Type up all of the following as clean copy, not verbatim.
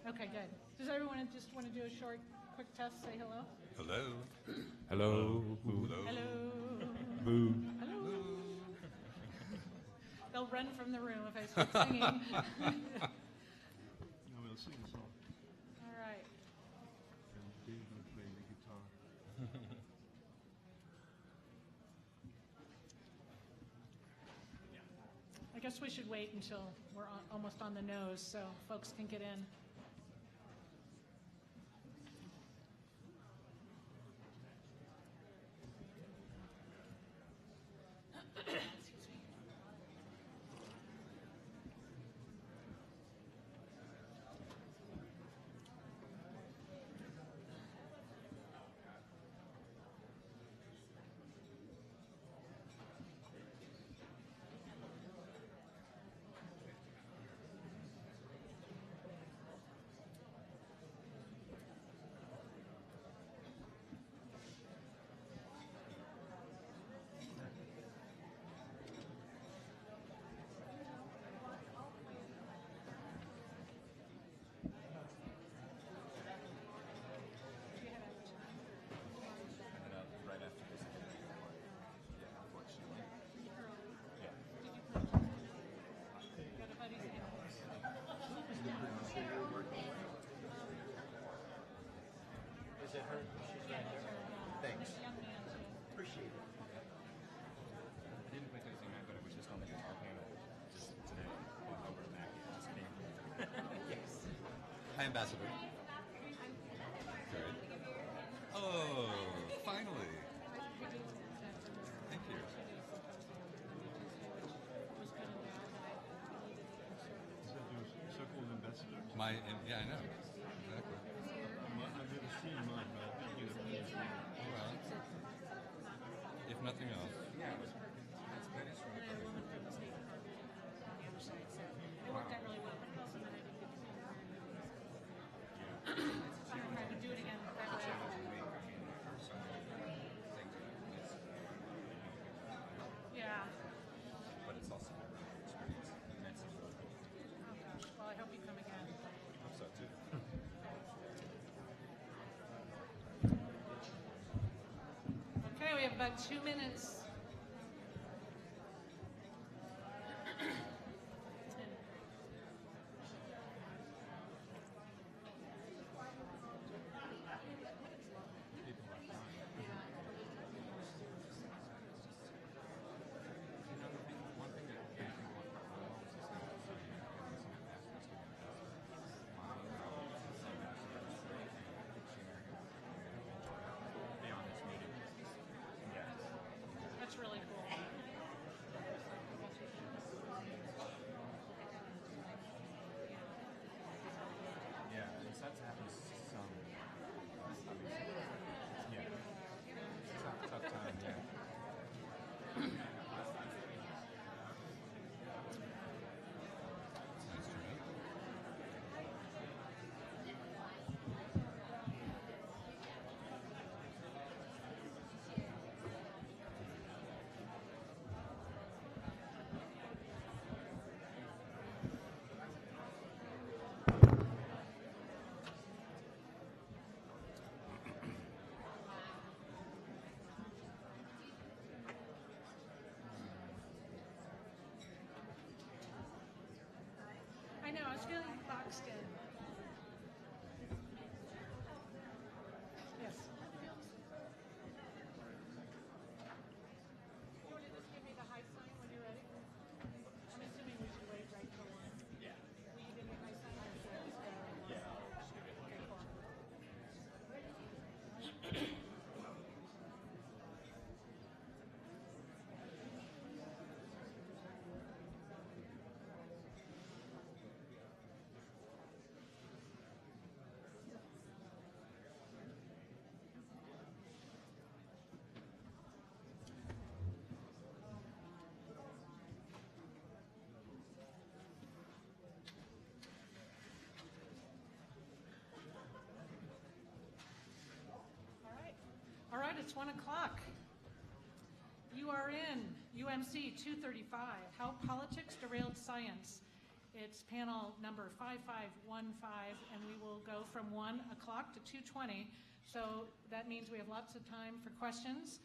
Okay, good. Does everyone just want to do a short, quick test? Say hello. Hello. Hello. Boo. Hello. Hello. Boo. Hello. They'll run from the room if I start singing. No, we'll sing a song. All right. And Dave's going to play the guitar. I guess we should wait until we're almost on the nose so folks can get in. Is it her? She's right there. Thanks. Appreciate it. I didn't think anything meant, but it was just on the guitar panel just today. Over at Mac. Just kidding. Yes. Hi, Ambassador. Good. Oh, finally. Thank you. Is that your so-called ambassador? Yeah, I know. Exactly. I've never seen mine, but I think you have played mine. Well, if nothing else. Yeah, it was that's good. It's really And a woman from the state department on the other side, so it worked out really well. But also, then I didn't get to see her. I'm gonna try to do it again that way. Yeah. But it's also a great experience. Immensely. Oh gosh. Well, I hope you come again. I hope so too. Okay, we have about 2 minutes. One thing that I think worked quite well was this beyond this meeting. Yeah. That's really cool. Yeah, and so that happens some. Yeah. It's a tough time, yeah. I know, I was feeling boxed in. Yes. You want to just give me the high sign when you're ready? I'm assuming we should wait right for one. Yeah. Will you give me a high sign or should I just go? Yeah. Okay, cool. All right, it's 1 o'clock. You are in UMC 235, How Politics Derailed Science. It's panel number 5515, and we will go from 1 o'clock to 2:20. So that means we have lots of time for questions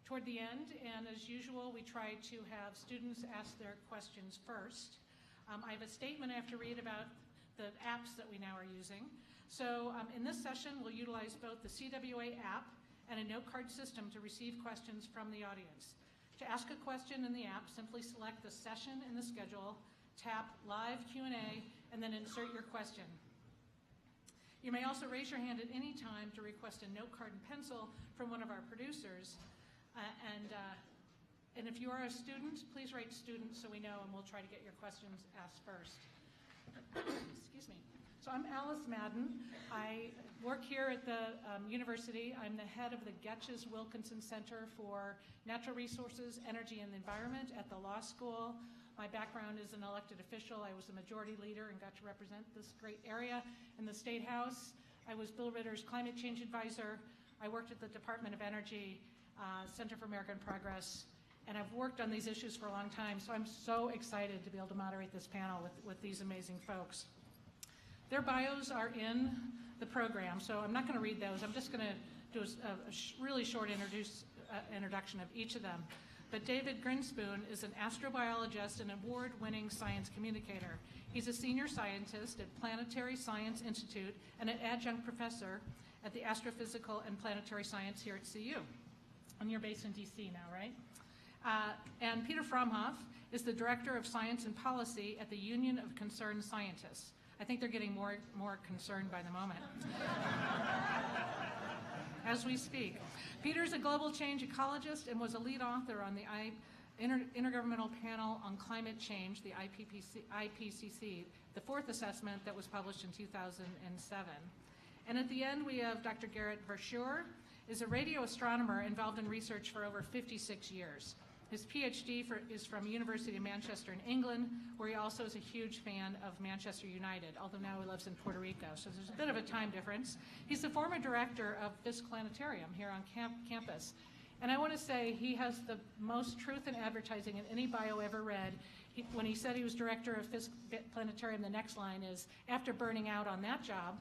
toward the end. And as usual, we try to have students ask their questions first. I have a statement I have to read about the apps that we now are using. So in this session, we'll utilize both the CWA app and a note card system to receive questions from the audience. To ask a question in the app, simply select the session in the schedule, tap Live Q&A, and then insert your question. You may also raise your hand at any time to request a note card and pencil from one of our producers. And if you are a student, please write student so we know, and we'll try to get your questions asked first. Excuse me. So I'm Alice Madden. I work here at the university. I'm the head of the Getches Wilkinson Center for Natural Resources, Energy, and the Environment at the law school. My background is an elected official. I was a majority leader and got to represent this great area in the State House. I was Bill Ritter's climate change advisor. I worked at the Department of Energy, Center for American Progress, and I've worked on these issues for a long time, so I'm so excited to be able to moderate this panel with these amazing folks. Their bios are in the program, so I'm not going to read those. I'm just going to do a really short introduction of each of them. But David Grinspoon is an astrobiologist and award-winning science communicator. He's a senior scientist at Planetary Science Institute and an adjunct professor at the Astrophysical and Planetary Science here at CU. And you're based in DC now, right? And Peter Fromhoff is the Director of Science and Policy at the Union of Concerned Scientists. I think they're getting more concerned by the moment. As we speak. Peter's a global change ecologist and was a lead author on the Intergovernmental Panel on Climate Change, the IPCC, the fourth assessment that was published in 2007. And at the end, we have Dr. Gerrit Verschuur, is a radio astronomer involved in research for over 56 years. His PhD is from University of Manchester in England, where he also is a huge fan of Manchester United, although now he lives in Puerto Rico, so there's a bit of a time difference. He's the former director of Fisk Planetarium here on campus. And I want to say he has the most truth in advertising in any bio ever read. When he said he was director of Fisk Planetarium, the next line is, after burning out on that job.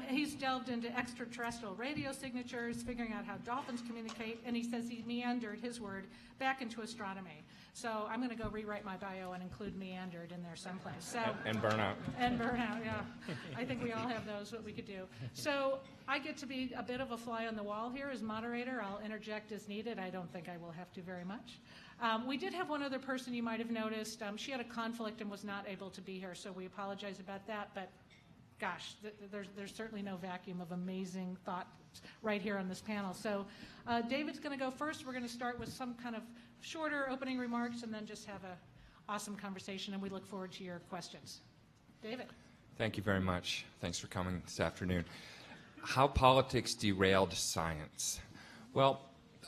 He's delved into extraterrestrial radio signatures, figuring out how dolphins communicate, and he says he meandered, his word, back into astronomy. So I'm going to go rewrite my bio and include meandered in there someplace. So, and burnout. And burnout, yeah. I think we all have those, what we could do. So I get to be a bit of a fly on the wall here as moderator. I'll interject as needed. I don't think I will have to very much. We did have one other person you might have noticed. She had a conflict and was not able to be here, so we apologize about that. But gosh, there's certainly no vacuum of amazing thought right here on this panel. So David's going to go first. We're going to start with some kind of shorter opening remarks and then just have an awesome conversation, and we look forward to your questions. David. Thank you very much. Thanks for coming this afternoon. How politics derailed science. Well,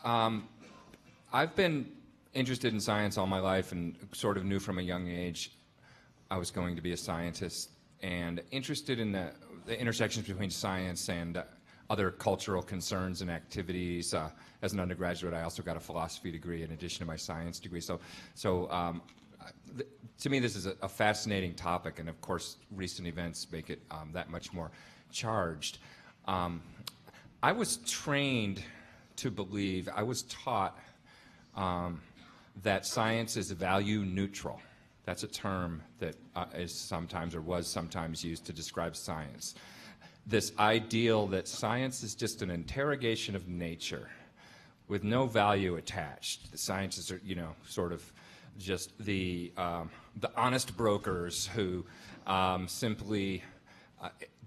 I've been interested in science all my life and sort of knew from a young age I was going to be a scientist, and interested in the intersections between science and other cultural concerns and activities. As an undergraduate, I also got a philosophy degree in addition to my science degree. So to me, this is a fascinating topic, and of course, recent events make it that much more charged. I was trained to believe, I was taught that science is value neutral. That's a term that is sometimes or was sometimes used to describe science. This ideal that science is just an interrogation of nature with no value attached. The scientists are, sort of just the honest brokers who simply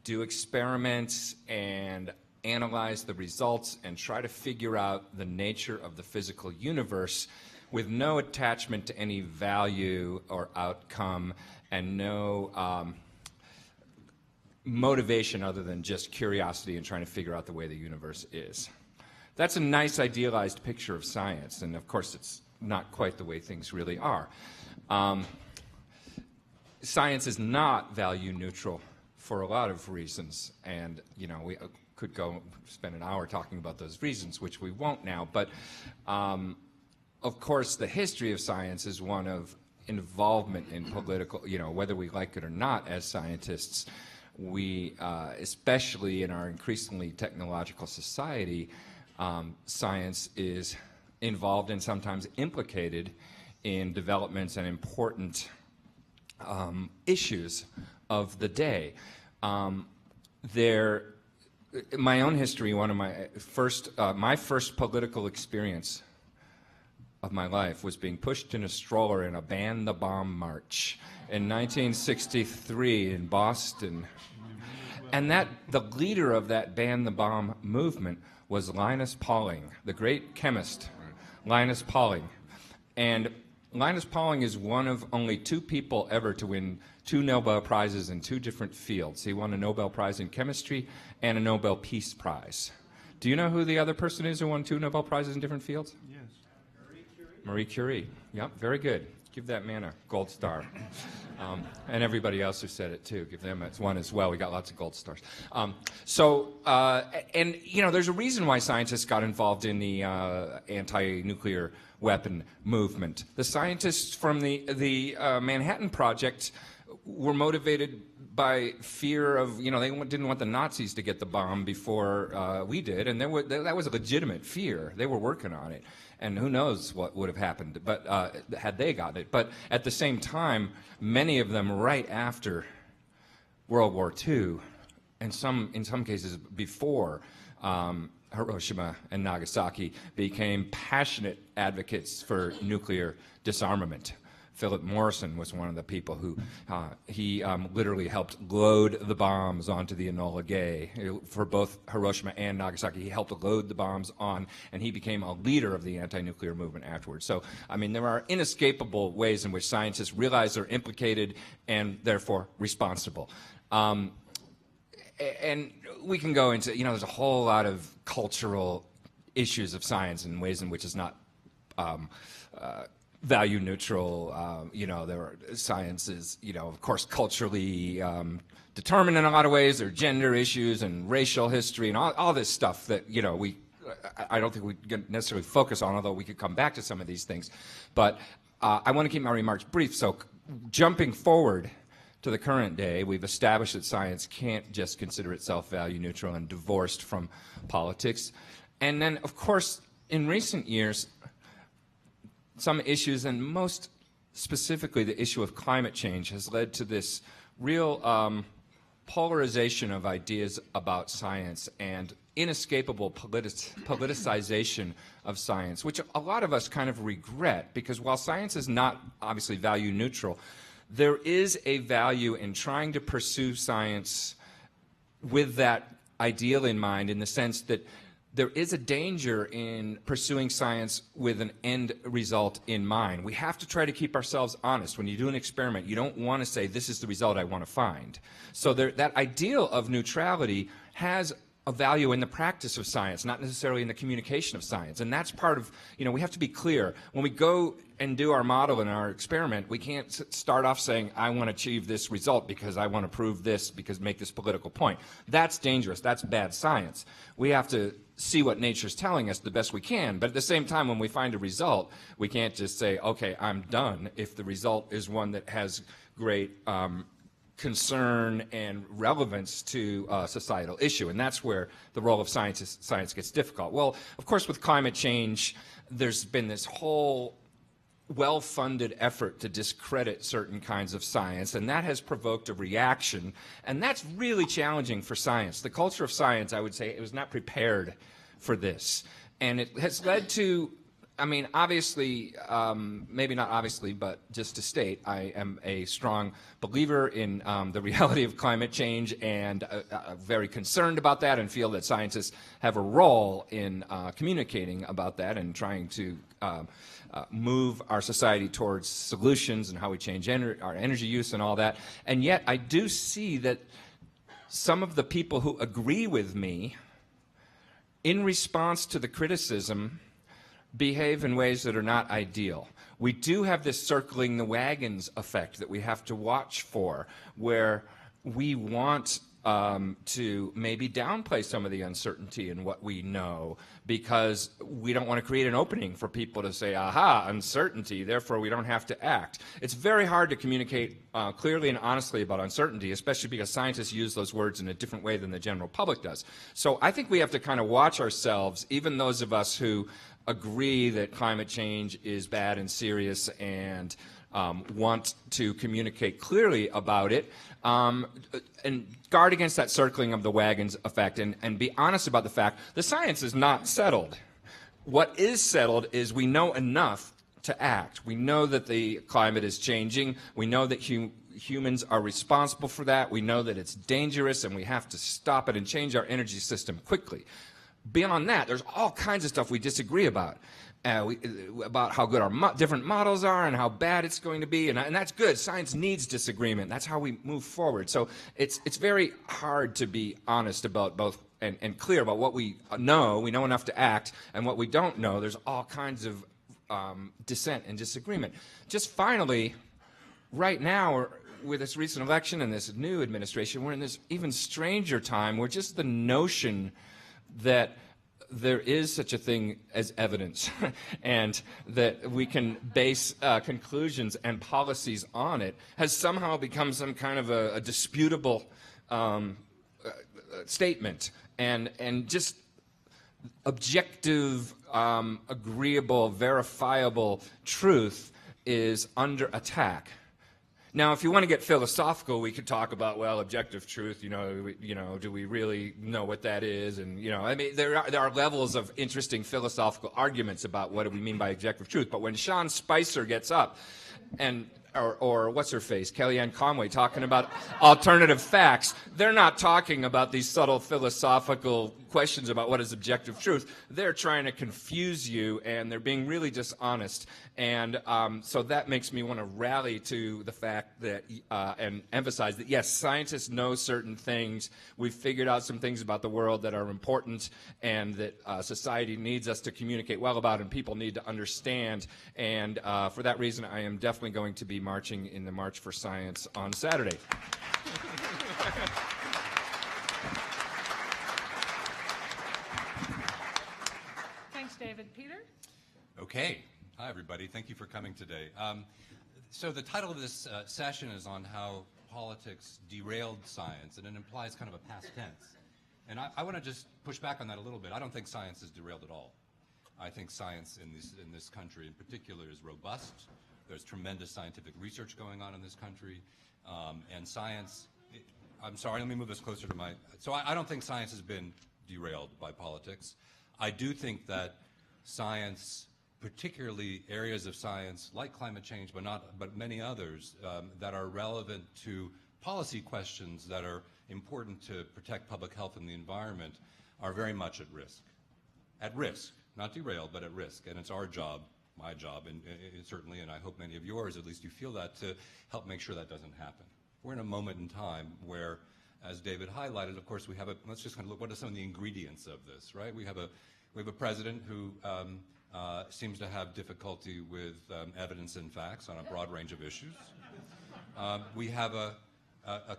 do experiments and analyze the results and try to figure out the nature of the physical universe with no attachment to any value or outcome and no motivation other than just curiosity and trying to figure out the way the universe is. That's a nice idealized picture of science, and of course it's not quite the way things really are. Science is not value neutral for a lot of reasons, and we could go spend an hour talking about those reasons, which we won't now, but of course, the history of science is one of involvement in political, whether we like it or not as scientists, we, especially in our increasingly technological society, science is involved and sometimes implicated in developments and important issues of the day. My own history, one of my first political experience of my life was being pushed in a stroller in a Ban the Bomb march in 1963 in Boston. And the leader of that Ban the Bomb movement was Linus Pauling, the great chemist, Linus Pauling. And Linus Pauling is one of only 2 people ever to win 2 Nobel Prizes in 2 different fields. He won a Nobel Prize in chemistry and a Nobel Peace Prize. Do you know who the other person is who won 2 Nobel Prizes in different fields? Yes. Marie Curie. Yep, very good. Give that man a gold star. And everybody else who said it too, give them one as well. We got lots of gold stars. There's a reason why scientists got involved in the anti-nuclear weapon movement. The scientists from the Manhattan Project were motivated by fear of, they didn't want the Nazis to get the bomb before we did, and that was a legitimate fear. They were working on it. And who knows what would have happened, but had they gotten it. But at the same time, many of them right after World War II, and in some cases before Hiroshima and Nagasaki, became passionate advocates for nuclear disarmament. Philip Morrison was one of the people who he literally helped load the bombs onto the Enola Gay. For both Hiroshima and Nagasaki, he helped load the bombs on, and he became a leader of the anti-nuclear movement afterwards. So, there are inescapable ways in which scientists realize they're implicated and therefore responsible. And we can go into, there's a whole lot of cultural issues of science and ways in which it's not value neutral. Science is, of course, culturally determined in a lot of ways. There are gender issues and racial history and all this stuff that, I don't think we can necessarily focus on, although we could come back to some of these things. But I want to keep my remarks brief. So jumping forward to the current day, we've established that science can't just consider itself value neutral and divorced from politics. And then, of course, in recent years, some issues, and most specifically the issue of climate change, has led to this real polarization of ideas about science and inescapable politicization of science, which a lot of us kind of regret, because while science is not obviously value neutral, there is a value in trying to pursue science with that ideal in mind, in the sense that there is a danger in pursuing science with an end result in mind. We have to try to keep ourselves honest. When you do an experiment, you don't want to say, this is the result I want to find. So that ideal of neutrality has a value in the practice of science, not necessarily in the communication of science. And that's part of, we have to be clear. When we go and do our model in our experiment, we can't start off saying, I want to achieve this result because I want to prove this, because make this political point. That's dangerous. That's bad science. We have to see what nature's telling us the best we can. But at the same time, when we find a result, we can't just say, okay, I'm done, if the result is one that has great concern and relevance to a societal issue. And that's where the role of science gets difficult. Well, of course, with climate change, there's been this whole well-funded effort to discredit certain kinds of science, and that has provoked a reaction, and that's really challenging for science. The culture of science, I would say, it was not prepared for this, and it has led to, obviously, maybe not obviously, but just to state, I am a strong believer in the reality of climate change, and very concerned about that, and feel that scientists have a role in communicating about that and trying to move our society towards solutions and how we change our energy use and all that. And yet I do see that some of the people who agree with me, in response to the criticism, behave in ways that are not ideal. We do have this circling the wagons effect that we have to watch for, where we want to maybe downplay some of the uncertainty in what we know, because we don't want to create an opening for people to say, aha, uncertainty, therefore we don't have to act. It's very hard to communicate clearly and honestly about uncertainty, especially because scientists use those words in a different way than the general public does. So I think we have to kind of watch ourselves, even those of us who agree that climate change is bad and serious and want to communicate clearly about it, and guard against that circling of the wagons effect, and be honest about the fact the science is not settled. What is settled is we know enough to act. We know that the climate is changing. We know that humans are responsible for that. We know that it's dangerous and we have to stop it and change our energy system quickly. Beyond that, there's all kinds of stuff we disagree about. About how good our different models are and how bad it's going to be, and that's good. Science needs disagreement. That's how we move forward. So it's very hard to be honest about both and clear about what we know. We know enough to act, and what we don't know. There's all kinds of dissent and disagreement. Just finally, right now, with this recent election and this new administration, we're in this even stranger time where just the notion that there is such a thing as evidence and that we can base conclusions and policies on it has somehow become some kind of a disputable statement, and just objective, agreeable, verifiable truth is under attack. Now, if you want to get philosophical, we could talk about, well, objective truth. Do we really know what that is? And I mean, there are levels of interesting philosophical arguments about what do we mean by objective truth. But when Sean Spicer gets up, or what's her face, Kellyanne Conway, talking about alternative facts, they're not talking about these subtle philosophical questions about what is objective truth. They're trying to confuse you, and they're being really dishonest. And so that makes me want to rally to the fact that, and emphasize that, yes, scientists know certain things. We've figured out some things about the world that are important and that society needs us to communicate well about and people need to understand. And for that reason, I am definitely going to be marching in the March for Science on Saturday. Thanks, David. Peter? Okay. Hi, everybody. Thank you for coming today. So the title of this session is on how politics derailed science, and it implies kind of a past tense. And I want to just push back on that a little bit. I don't think science is derailed at all. I think science in this country in particular is robust. There's tremendous scientific research going on in this country. And science, I'm sorry, let me move this closer to my, so I don't think science has been derailed by politics. I do think that science, particularly areas of science like climate change, but many others that are relevant to policy questions that are important to protect public health and the environment, are very much at risk. At risk, not derailed, but at risk. And it's our job, my job, and certainly, and I hope many of yours, at least you feel that, to help make sure that doesn't happen. We're in a moment in time where, as David highlighted, of course, we have let's just kind of look, what are some of the ingredients of this, right? We have a president who seems to have difficulty with evidence and facts on a broad range of issues. We have a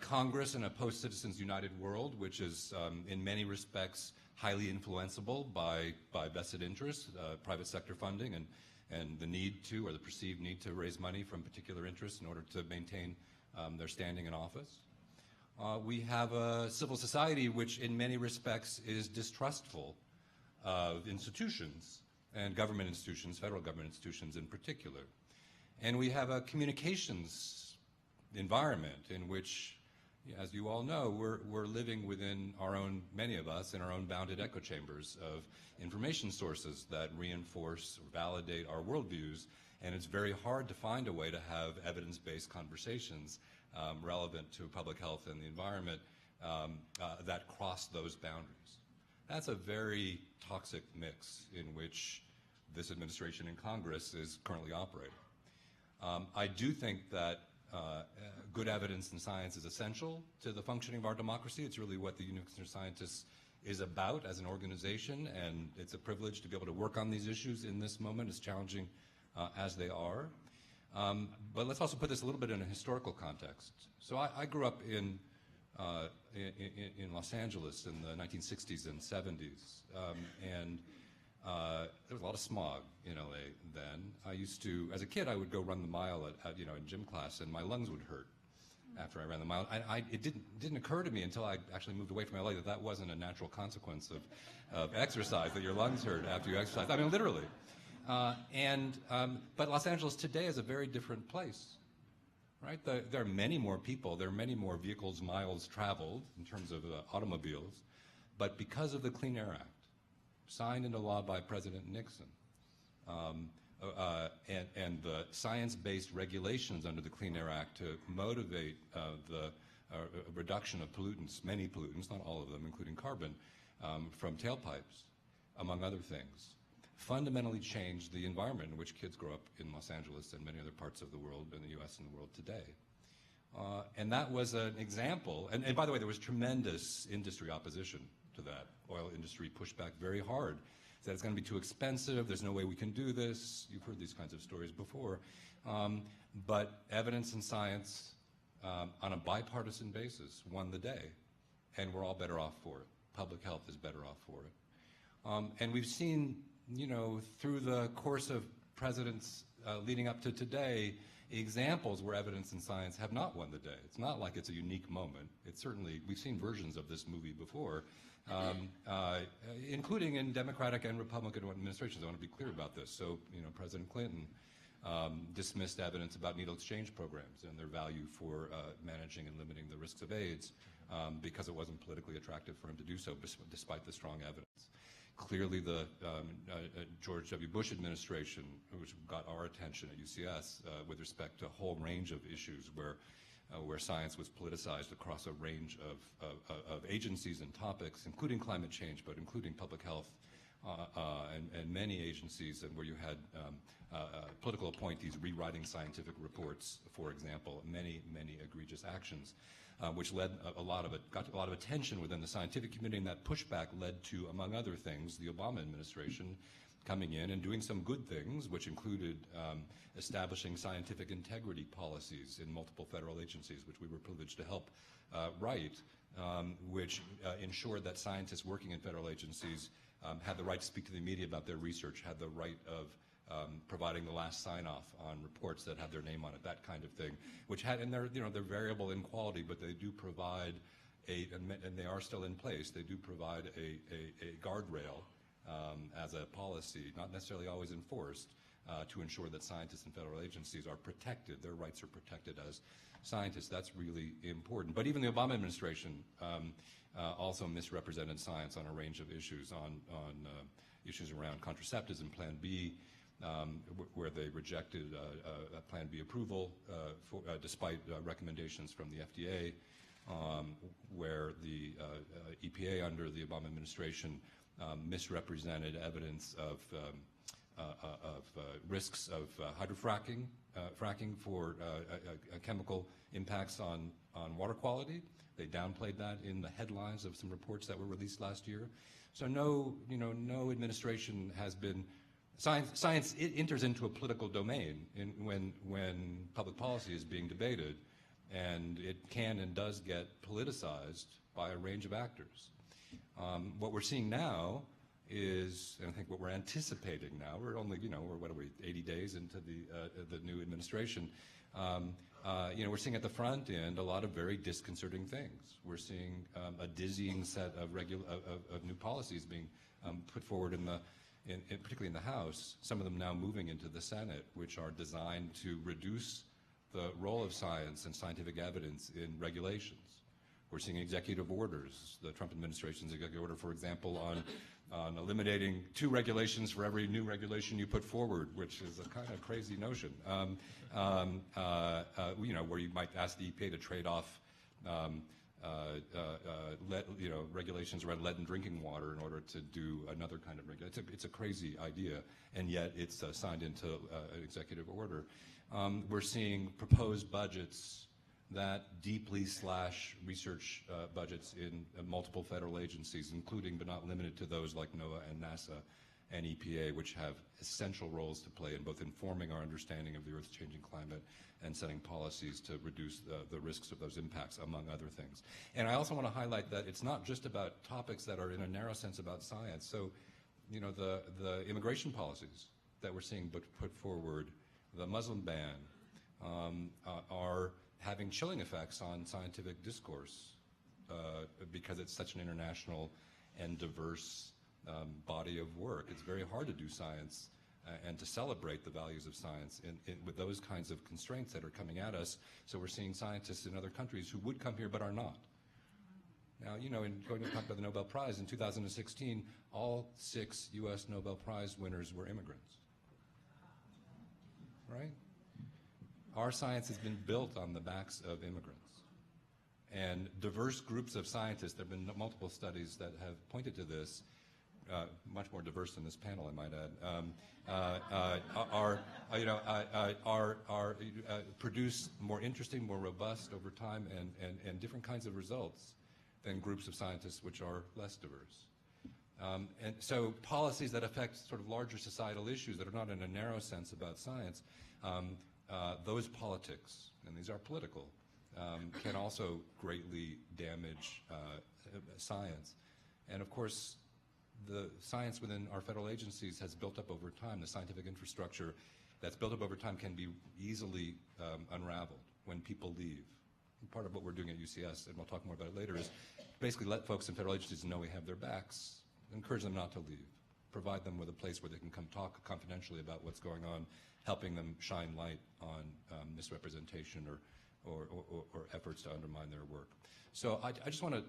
Congress and a post-Citizens United world, which is in many respects highly influenceable by vested interests, private sector funding, and the need to, or the perceived need to, raise money from particular interests in order to maintain their standing in office. We have a civil society which in many respects is distrustful of institutions, and government institutions, federal government institutions in particular. And we have a communications environment in which, as you all know, we're living within our own, many of us, in our own bounded echo chambers of information sources that reinforce or validate our worldviews, and it's very hard to find a way to have evidence-based conversations relevant to public health and the environment that cross those boundaries. That's a very toxic mix in which this administration and Congress is currently operating. I do think that good evidence in science is essential to the functioning of our democracy. It's really what the University of Scientists is about as an organization, and it's a privilege to be able to work on these issues in this moment, as challenging as they are. But let's also put this a little bit in a historical context. So I grew up in in Los Angeles in the 1960s and 70s. And there was a lot of smog in LA then. I used to, as a kid, I would go run the mile in gym class, and my lungs would hurt after I ran the mile. It didn't occur to me until I actually moved away from LA that wasn't a natural consequence of exercise, that your lungs hurt after you exercise. I mean, literally. But Los Angeles today is a very different place, right? There are many more people, there are many more vehicles, miles traveled in terms of automobiles, but because of the Clean Air Act, signed into law by President Nixon, and the science-based regulations under the Clean Air Act to motivate the reduction of pollutants, many pollutants, not all of them, including carbon, from tailpipes, among other things, fundamentally changed the environment in which kids grow up in Los Angeles and many other parts of the world, in the U.S. and the world today. And that was an example, and by the way, there was tremendous industry opposition to that. Oil industry pushed back very hard, said it's going to be too expensive, there's no way we can do this. You've heard these kinds of stories before. But evidence and science on a bipartisan basis won the day, and we're all better off for it. Public health is better off for it. And we've seen, through the course of presidents leading up to today, examples where evidence and science have not won the day. It's not like it's a unique moment. It's certainly, we've seen versions of this movie before, including in Democratic and Republican administrations. I want to be clear about this. So, President Clinton dismissed evidence about needle exchange programs and their value for managing and limiting the risks of AIDS because it wasn't politically attractive for him to do so, despite the strong evidence. Clearly, the George W. Bush administration, which got our attention at UCS with respect to a whole range of issues where science was politicized across a range of agencies and topics, including climate change, but including public health and many agencies, and where you had political appointees rewriting scientific reports, for example, many egregious actions. Which led got a lot of attention within the scientific community, and that pushback led to, among other things, the Obama administration coming in and doing some good things, which included establishing scientific integrity policies in multiple federal agencies, which we were privileged to help write, which ensured that scientists working in federal agencies had the right to speak to the media about their research, had the right of providing the last sign-off on reports that have their name on it, that kind of thing, which had, and they're variable in quality, but they do provide and they are still in place, they do provide a guardrail as a policy, not necessarily always enforced, to ensure that scientists in federal agencies are protected, their rights are protected as scientists. That's really important. But even the Obama administration also misrepresented science on a range of issues, on issues around contraceptives and Plan B, where they rejected Plan B approval despite recommendations from the FDA, where the EPA under the Obama administration misrepresented evidence of risks of hydrofracking, fracking for chemical impacts on water quality. They downplayed that in the headlines of some reports that were released last year. So no administration has been. Science enters into a political domain when public policy is being debated, and it can and does get politicized by a range of actors. What we're seeing now is, and I think what we're anticipating now, we're only, we're 80 days into the new administration. We're seeing at the front end a lot of very disconcerting things. We're seeing a dizzying set of new policies being put forward particularly in the House, some of them now moving into the Senate, which are designed to reduce the role of science and scientific evidence in regulations. We're seeing executive orders, the Trump administration's executive order, for example, on eliminating 2 regulations for every new regulation you put forward, which is a kind of crazy notion. Where you might ask the EPA to trade off regulations around lead in drinking water in order to do another kind of regulation. It's a crazy idea, and yet it's signed into an executive order. We're seeing proposed budgets that deeply slash research budgets in multiple federal agencies, including but not limited to those like NOAA and NASA and EPA, which have essential roles to play in both informing our understanding of the Earth's changing climate and setting policies to reduce the risks of those impacts, among other things. And I also want to highlight that it's not just about topics that are in a narrow sense about science. So, you know, the immigration policies that we're seeing put forward, the Muslim ban, are having chilling effects on scientific discourse because it's such an international and diverse body of work. It's very hard to do science and to celebrate the values of science with those kinds of constraints that are coming at us. So we're seeing scientists in other countries who would come here but are not. Now, you know, in going to talk about the Nobel Prize, in 2016, all 6 U.S. Nobel Prize winners were immigrants. Right? Our science has been built on the backs of immigrants. And diverse groups of scientists, there have been multiple studies that have pointed to this, much more diverse than this panel, I might add, produce more interesting, more robust over time and different kinds of results than groups of scientists which are less diverse. And so policies that affect sort of larger societal issues that are not in a narrow sense about science, those politics, and these are political, can also greatly damage science. And of course, the science within our federal agencies has built up over time. The scientific infrastructure that's built up over time can be easily unraveled when people leave. And part of what we're doing at UCS, and we'll talk more about it later, is basically let folks in federal agencies know we have their backs, encourage them not to leave, provide them with a place where they can come talk confidentially about what's going on, helping them shine light on misrepresentation or efforts to undermine their work. So I just want to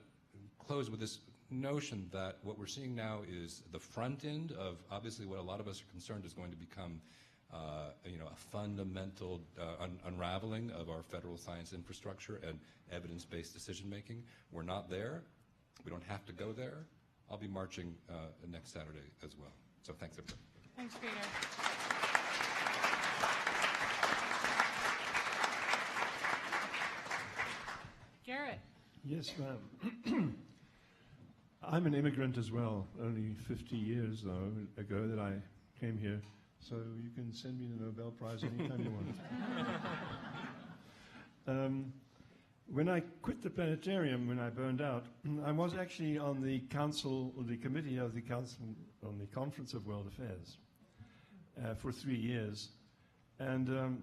close with this notion that what we're seeing now is the front end of obviously what a lot of us are concerned is going to become a fundamental unraveling of our federal science infrastructure and evidence-based decision-making. We're not there. We don't have to go there. I'll be marching next Saturday as well. So thanks, everybody. Thanks, Peter. Garrett. Yes, ma'am. I'm an immigrant as well. Only 50 years, though, ago that I came here. So you can send me the Nobel Prize anytime you want. When I quit the planetarium, when I burned out, I was actually on the council, or the committee of the council on the Conference of World Affairs for 3 years. And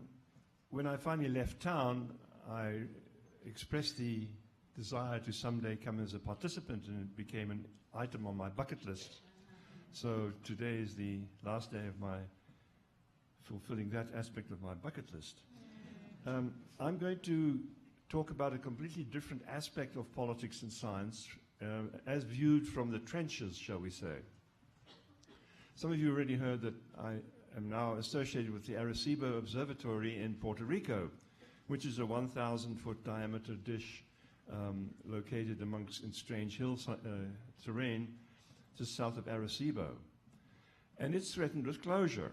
when I finally left town, I expressed the desire to someday come as a participant, and it became an item on my bucket list. So today is the last day of my fulfilling that aspect of my bucket list. I'm going to talk about a completely different aspect of politics and science as viewed from the trenches, shall we say. Some of you already heard that I am now associated with the Arecibo Observatory in Puerto Rico, which is a 1,000-foot diameter dish located in strange hill terrain just south of Arecibo. And it's threatened with closure.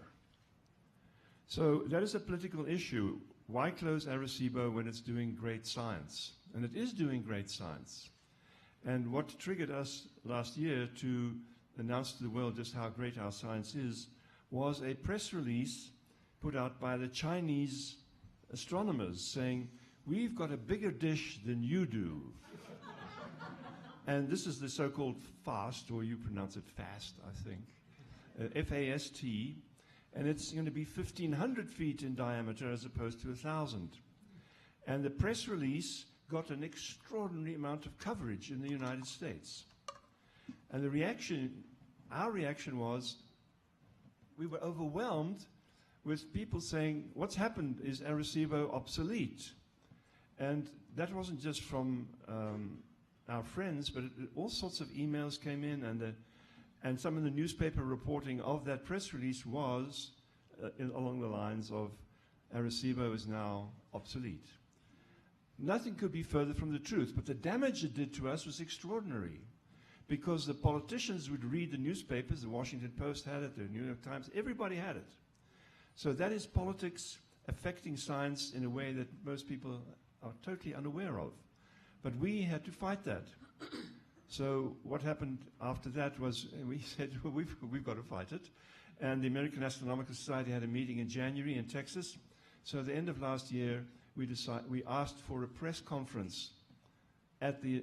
So that is a political issue. Why close Arecibo when it's doing great science? And it is doing great science. And what triggered us last year to announce to the world just how great our science is was a press release put out by the Chinese astronomers saying, we've got a bigger dish than you do. And this is the so-called FAST, or you pronounce it FAST, I think, F-A-S-T, and it's going to be 1,500 feet in diameter as opposed to 1,000. And the press release got an extraordinary amount of coverage in the United States. And the reaction, our reaction was, we were overwhelmed with people saying, what's happened? Is Arecibo obsolete? And that wasn't just from our friends, but all sorts of emails came in, and some of the newspaper reporting of that press release was along the lines of Arecibo is now obsolete. Nothing could be further from the truth, but the damage it did to us was extraordinary, because the politicians would read the newspapers, the Washington Post had it, the New York Times, everybody had it. So that is politics affecting science in a way that most people are totally unaware of. But we had to fight that. So what happened after that was we said, well, we've got to fight it. And the American Astronomical Society had a meeting in January in Texas. So at the end of last year, we asked for a press conference at the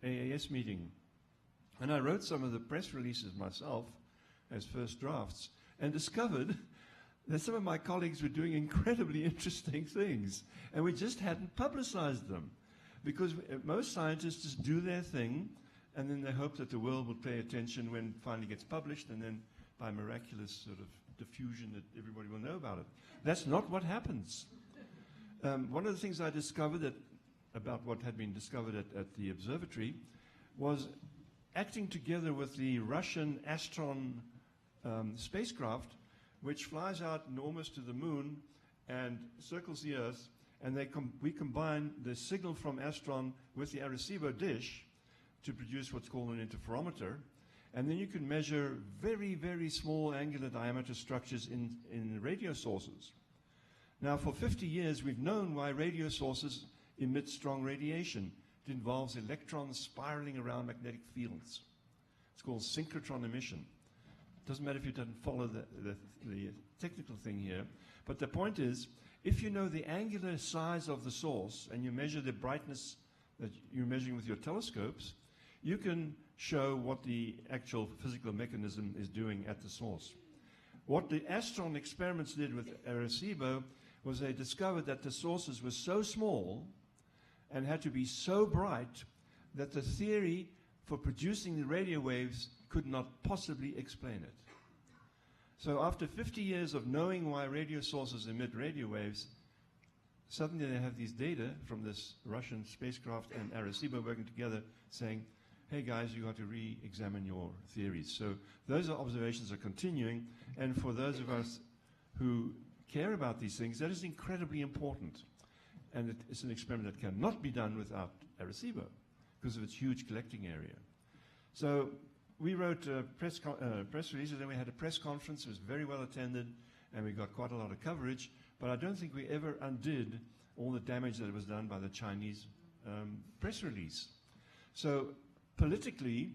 AAS meeting. And I wrote some of the press releases myself as first drafts and discovered that some of my colleagues were doing incredibly interesting things. And we just hadn't publicized them. Because most scientists just do their thing, and then they hope that the world will pay attention when it finally gets published, and then by miraculous sort of diffusion that everybody will know about it. That's not what happens. One of the things I discovered about what had been discovered at the observatory was acting together with the Russian Astron spacecraft, which flies out and almost to the moon and circles the Earth. And we combine the signal from Astron with the Arecibo dish to produce what's called an interferometer. And then you can measure very, very small angular diameter structures in radio sources. Now, for 50 years, we've known why radio sources emit strong radiation. It involves electrons spiraling around magnetic fields. It's called synchrotron emission. It doesn't matter if you don't follow the technical thing here. But the point is, if you know the angular size of the source and you measure the brightness that you're measuring with your telescopes, you can show what the actual physical mechanism is doing at the source. What the Astron experiments did with Arecibo was they discovered that the sources were so small and had to be so bright that the theory for producing the radio waves could not possibly explain it. So after 50 years of knowing why radio sources emit radio waves, suddenly they have these data from this Russian spacecraft and Arecibo working together saying, hey guys, you got to re-examine your theories. So those observations are continuing, and for those of us who care about these things, that is incredibly important. And it's an experiment that cannot be done without Arecibo because of its huge collecting area. So we wrote press releases, and we had a press conference. It was very well attended, and we got quite a lot of coverage. But I don't think we ever undid all the damage that was done by the Chinese press release. So politically,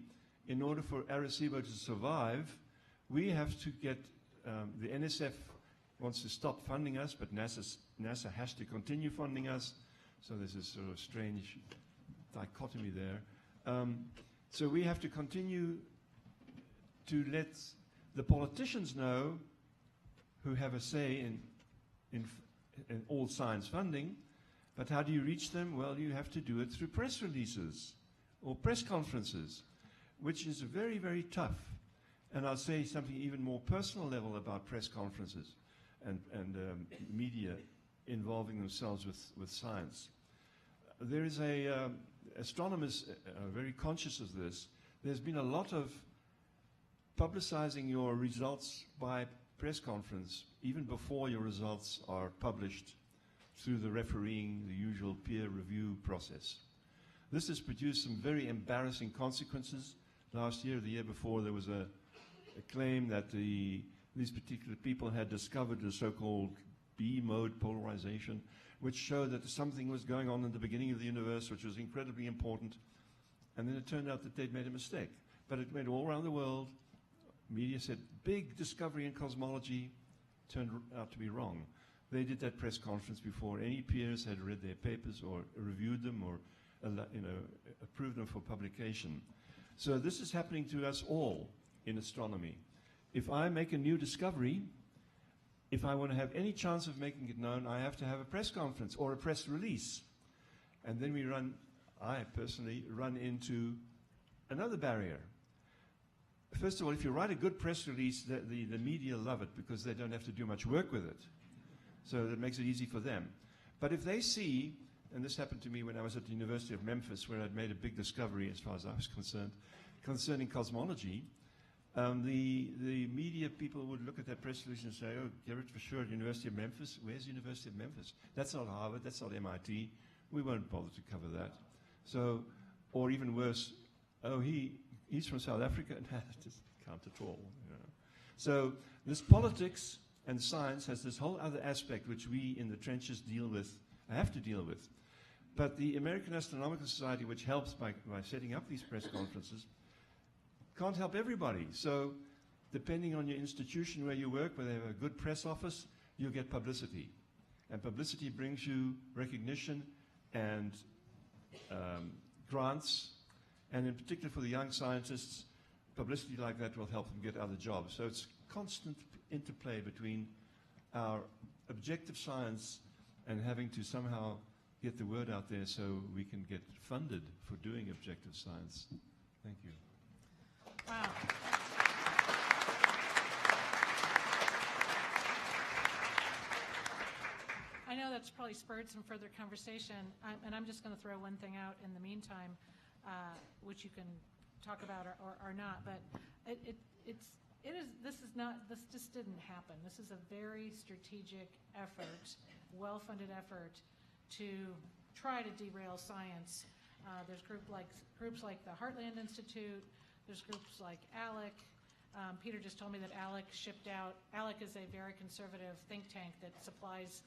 in order for Arecibo to survive, we have to get the NSF wants to stop funding us, but NASA has to continue funding us. So there's this sort of strange dichotomy there. So we have to continue to let the politicians know, who have a say in all science funding. But how do you reach them? Well, you have to do it through press releases or press conferences, which is very, very tough. And I'll say something even more personal level about press conferences and media involving themselves with science. There is astronomers are very conscious of this. There's been a lot of publicizing your results by press conference, even before your results are published through the refereeing, the usual peer review process. This has produced some very embarrassing consequences. Last year, the year before, there was a claim that these particular people had discovered the so-called B-mode polarization, which showed that something was going on in the beginning of the universe, which was incredibly important. And then it turned out that they'd made a mistake. But it went all around the world. Media said, big discovery in cosmology, turned out to be wrong. They did that press conference before any peers had read their papers or reviewed them or approved them for publication. So this is happening to us all in astronomy. If I make a new discovery, if I want to have any chance of making it known, I have to have a press conference or a press release. And then I personally run into another barrier. First of all, if you write a good press release, the media love it because they don't have to do much work with it. So that makes it easy for them. But if they see, and this happened to me when I was at the University of Memphis, where I'd made a big discovery, as far as I was concerned, concerning cosmology, the media people would look at that press release and say, oh, Garrett, for sure, University of Memphis? Where's University of Memphis? That's not Harvard, that's not MIT. We won't bother to cover that. So, or even worse, oh, he's from South Africa? Nah, just can't at all. You know. So this politics and science has this whole other aspect which we in the trenches have to deal with. But the American Astronomical Society, which helps by setting up these press conferences, can't help everybody. So depending on your institution where you work, where they have a good press office, you get publicity. And publicity brings you recognition and grants. And in particular for the young scientists, publicity like that will help them get other jobs. So it's constant interplay between our objective science and having to somehow get the word out there so we can get funded for doing objective science. Thank you. Wow. I know that's probably spurred some further conversation, and I'm just going to throw one thing out in the meantime, which you can talk about or not. But this just didn't happen. This is a very strategic effort, well-funded effort to try to derail science. There's groups like the Heartland Institute. There's groups like ALEC. Peter just told me that ALEC shipped out. ALEC is a very conservative think tank that supplies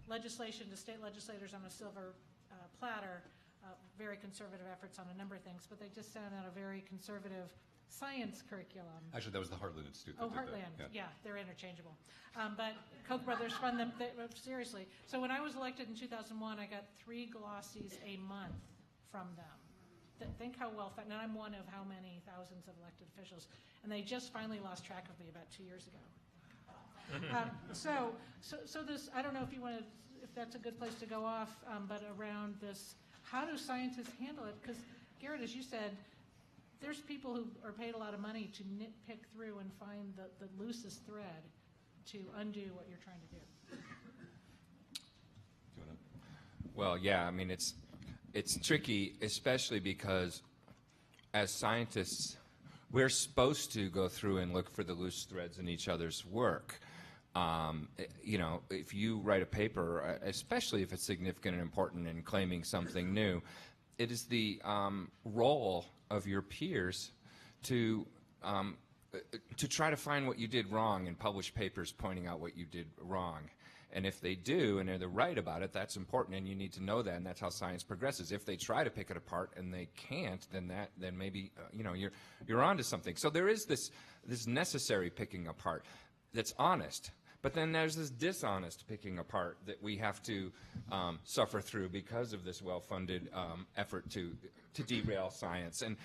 legislation to state legislators on a silver platter. Very conservative efforts on a number of things, but they just sent out a very conservative science curriculum. Actually, that was the Heartland Institute. Oh, Heartland. Yeah, they're interchangeable. But Koch brothers fund them seriously. So when I was elected in 2001, I got 3 glossies a month from them. Think how well funded. And I'm one of how many thousands of elected officials. And they just finally lost track of me about 2 years ago. So this, I don't know if you want to, if that's a good place to go off, but around this, how do scientists handle it? Because Garrett, as you said, there's people who are paid a lot of money to nitpick through and find the loosest thread to undo what you're trying to do. Well, yeah, I mean, it's tricky, especially because as scientists, we're supposed to go through and look for the loose threads in each other's work. You know, if you write a paper, especially if it's significant and important and claiming something new, it is the role of your peers to try to find what you did wrong and publish papers pointing out what you did wrong. And if they do and they're right about it, that's important, and you need to know that, and that's how science progresses. If they try to pick it apart and they can't, then maybe you know, you're onto something. So there is this necessary picking apart that's honest. But then there's this dishonest picking apart that we have to suffer through because of this well-funded effort to derail science, and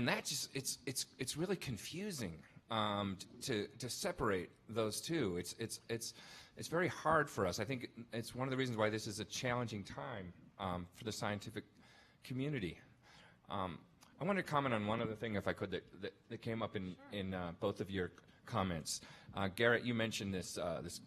that just it's really confusing to separate those two. It's very hard for us. I think it's one of the reasons why this is a challenging time for the scientific community. I wanted to comment on one other thing, if I could, that came up in both of your comments. Garrett, you mentioned this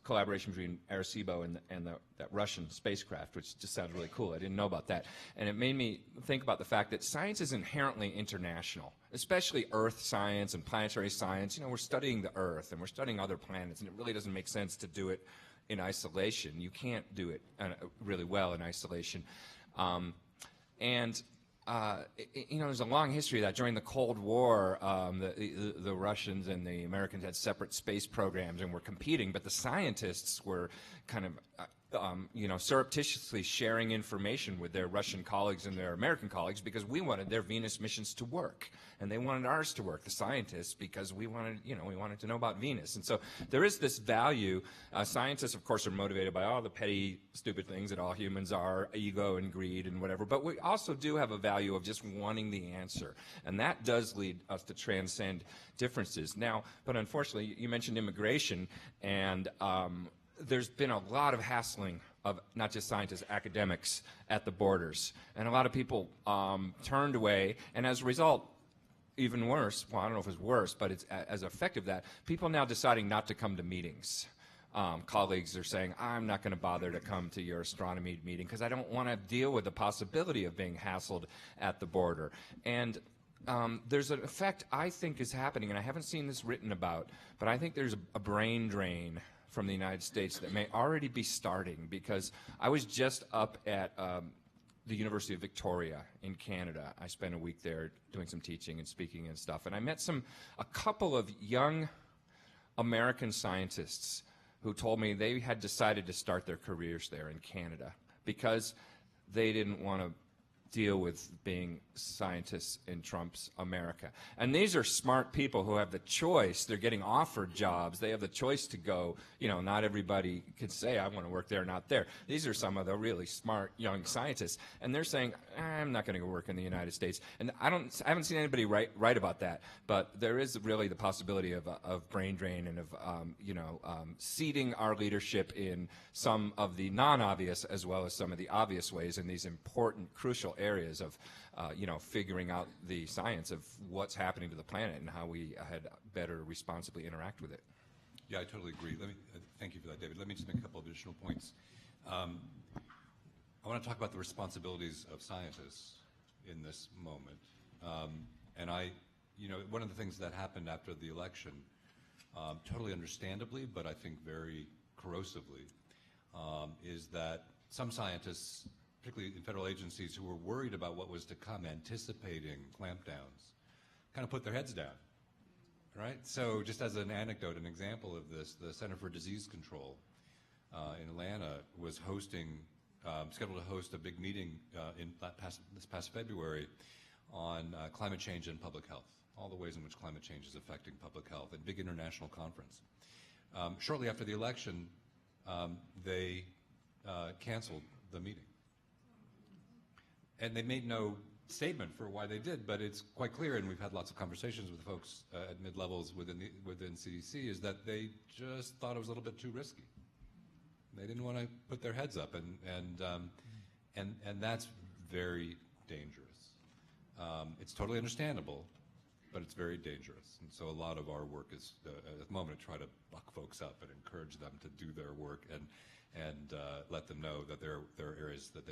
collaboration between Arecibo and that Russian spacecraft, which just sounded really cool. I didn't know about that. And it made me think about the fact that science is inherently international, especially Earth science and planetary science. You know, we're studying the Earth and we're studying other planets, and it really doesn't make sense to do it in isolation. You can't do it really well in isolation. You know, there's a long history of that. During the Cold War, the Russians and the Americans had separate space programs and were competing, but the scientists were kind of, you know, surreptitiously sharing information with their Russian colleagues and their American colleagues because we wanted their Venus missions to work, and they wanted ours to work, the scientists, because we wanted, you know, we wanted to know about Venus. And so there is this value. Scientists, of course, are motivated by all the petty, stupid things that all humans are, ego and greed and whatever, but we also do have a value of just wanting the answer, and that does lead us to transcend differences. Now, but unfortunately, you mentioned immigration, and there's been a lot of hassling of not just scientists, academics at the borders. And a lot of people turned away, and as a result, even worse, well, I don't know if it's worse, but it's as effective that people now deciding not to come to meetings. Colleagues are saying, I'm not going to bother to come to your astronomy meeting because I don't want to deal with the possibility of being hassled at the border. And there's an effect I think is happening, and I haven't seen this written about, but I think there's a brain drain from the United States that may already be starting, because I was just up at the University of Victoria in Canada. I spent a week there doing some teaching and speaking and stuff, and I met a couple of young American scientists who told me they had decided to start their careers there in Canada because they didn't want to deal with being scientists in Trump's America. And these are smart people who have the choice. They're getting offered jobs. They have the choice to go. You know, not everybody could say, I want to work there, not there. These are some of the really smart young scientists. And they're saying, I'm not going to go work in the United States. And I haven't seen anybody write about that. But there is really the possibility of brain drain and of, seeding our leadership in some of the non-obvious as well as some of the obvious ways in these important, crucial areas of, figuring out the science of what's happening to the planet and how we had better responsibly interact with it. Yeah, I totally agree. Thank you for that, David. Let me just make a couple of additional points. I want to talk about the responsibilities of scientists in this moment. One of the things that happened after the election, totally understandably, but I think very corrosively, is that some scientists, particularly in federal agencies, who were worried about what was to come, anticipating clampdowns, kind of put their heads down, right? So just as an anecdote, an example of this, the Center for Disease Control in Atlanta was scheduled to host a big meeting this past February on climate change and public health, all the ways in which climate change is affecting public health, a big international conference. Shortly after the election, they canceled the meeting. And they made no statement for why they did, but it's quite clear, and we've had lots of conversations with folks at mid-levels within CDC, is that they just thought it was a little bit too risky. They didn't want to put their heads up, and that's very dangerous. It's totally understandable, but it's very dangerous. And so a lot of our work is, at the moment, to try to buck folks up and encourage them to do their work and let them know that there are areas that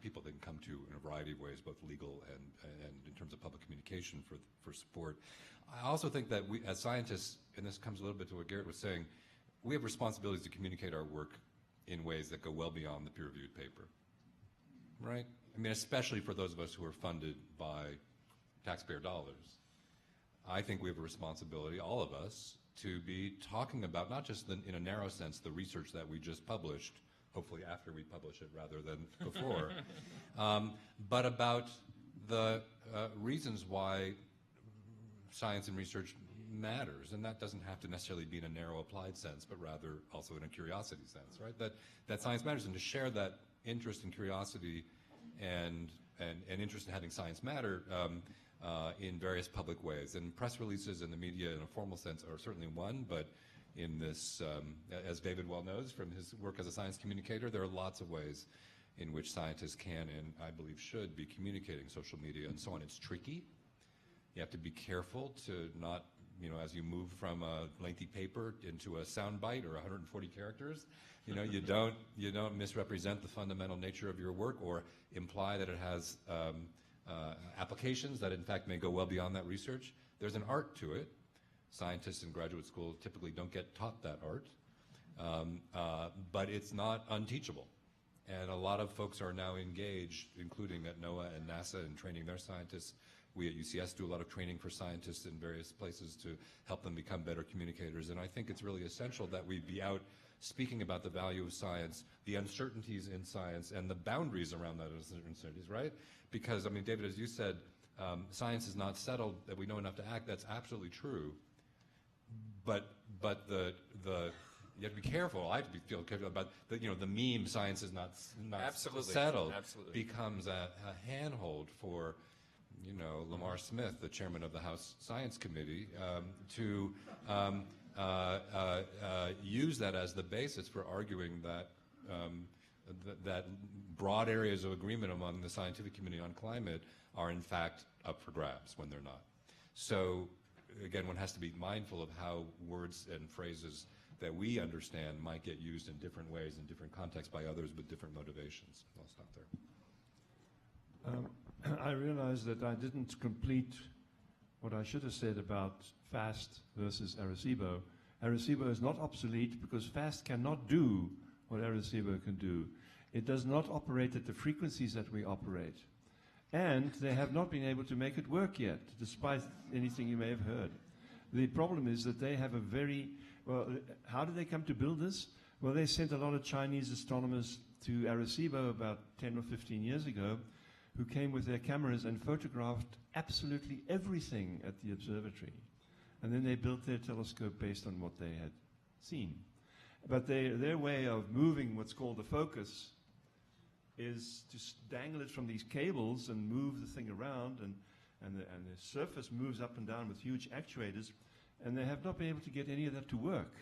people they can come to in a variety of ways, both legal and in terms of public communication for support. I also think that we, as scientists, and this comes a little bit to what Garrett was saying, we have responsibilities to communicate our work in ways that go well beyond the peer-reviewed paper, right? I mean, especially for those of us who are funded by taxpayer dollars. I think we have a responsibility, all of us, to be talking about not just in a narrow sense the research that we just published, hopefully after we publish it rather than before, but about the reasons why science and research matters. And that doesn't have to necessarily be in a narrow applied sense, but rather also in a curiosity sense, right? That science matters, and to share that interest and curiosity and interest in having science matter in various public ways. And press releases and the media in a formal sense are certainly one, but in this, as David well knows from his work as a science communicator, there are lots of ways in which scientists can and I believe should be communicating social media and so on. It's tricky. You have to be careful to not, as you move from a lengthy paper into a soundbite or 140 characters, you don't misrepresent the fundamental nature of your work or imply that it has applications that in fact may go well beyond that research. There's an art to it. Scientists in graduate school typically don't get taught that art, but it's not unteachable. And a lot of folks are now engaged, including at NOAA and NASA, in training their scientists. We at UCS do a lot of training for scientists in various places to help them become better communicators. And I think it's really essential that we be out speaking about the value of science, the uncertainties in science, and the boundaries around those uncertainties, right? Because, David, as you said, science is not settled, that we know enough to act. That's absolutely true. But you have to be careful. I have to feel careful about the meme "science is not Absolutely. settled" Absolutely. becomes a handhold for Lamar Smith, the chairman of the House Science Committee, to use that as the basis for arguing that broad areas of agreement among the scientific community on climate are in fact up for grabs when they're not. So again, one has to be mindful of how words and phrases that we understand might get used in different ways in different contexts by others with different motivations. I'll stop there. I realized that I didn't complete what I should have said about FAST versus Arecibo. Arecibo is not obsolete because FAST cannot do what Arecibo can do. It does not operate at the frequencies that we operate. And they have not been able to make it work yet, despite anything you may have heard. The problem is that they have how did they come to build this? Well, they sent a lot of Chinese astronomers to Arecibo about 10 or 15 years ago who came with their cameras and photographed absolutely everything at the observatory. And then they built their telescope based on what they had seen. But their way of moving what's called the focus is to dangle it from these cables and move the thing around, and the surface moves up and down with huge actuators, and they have not been able to get any of that to work.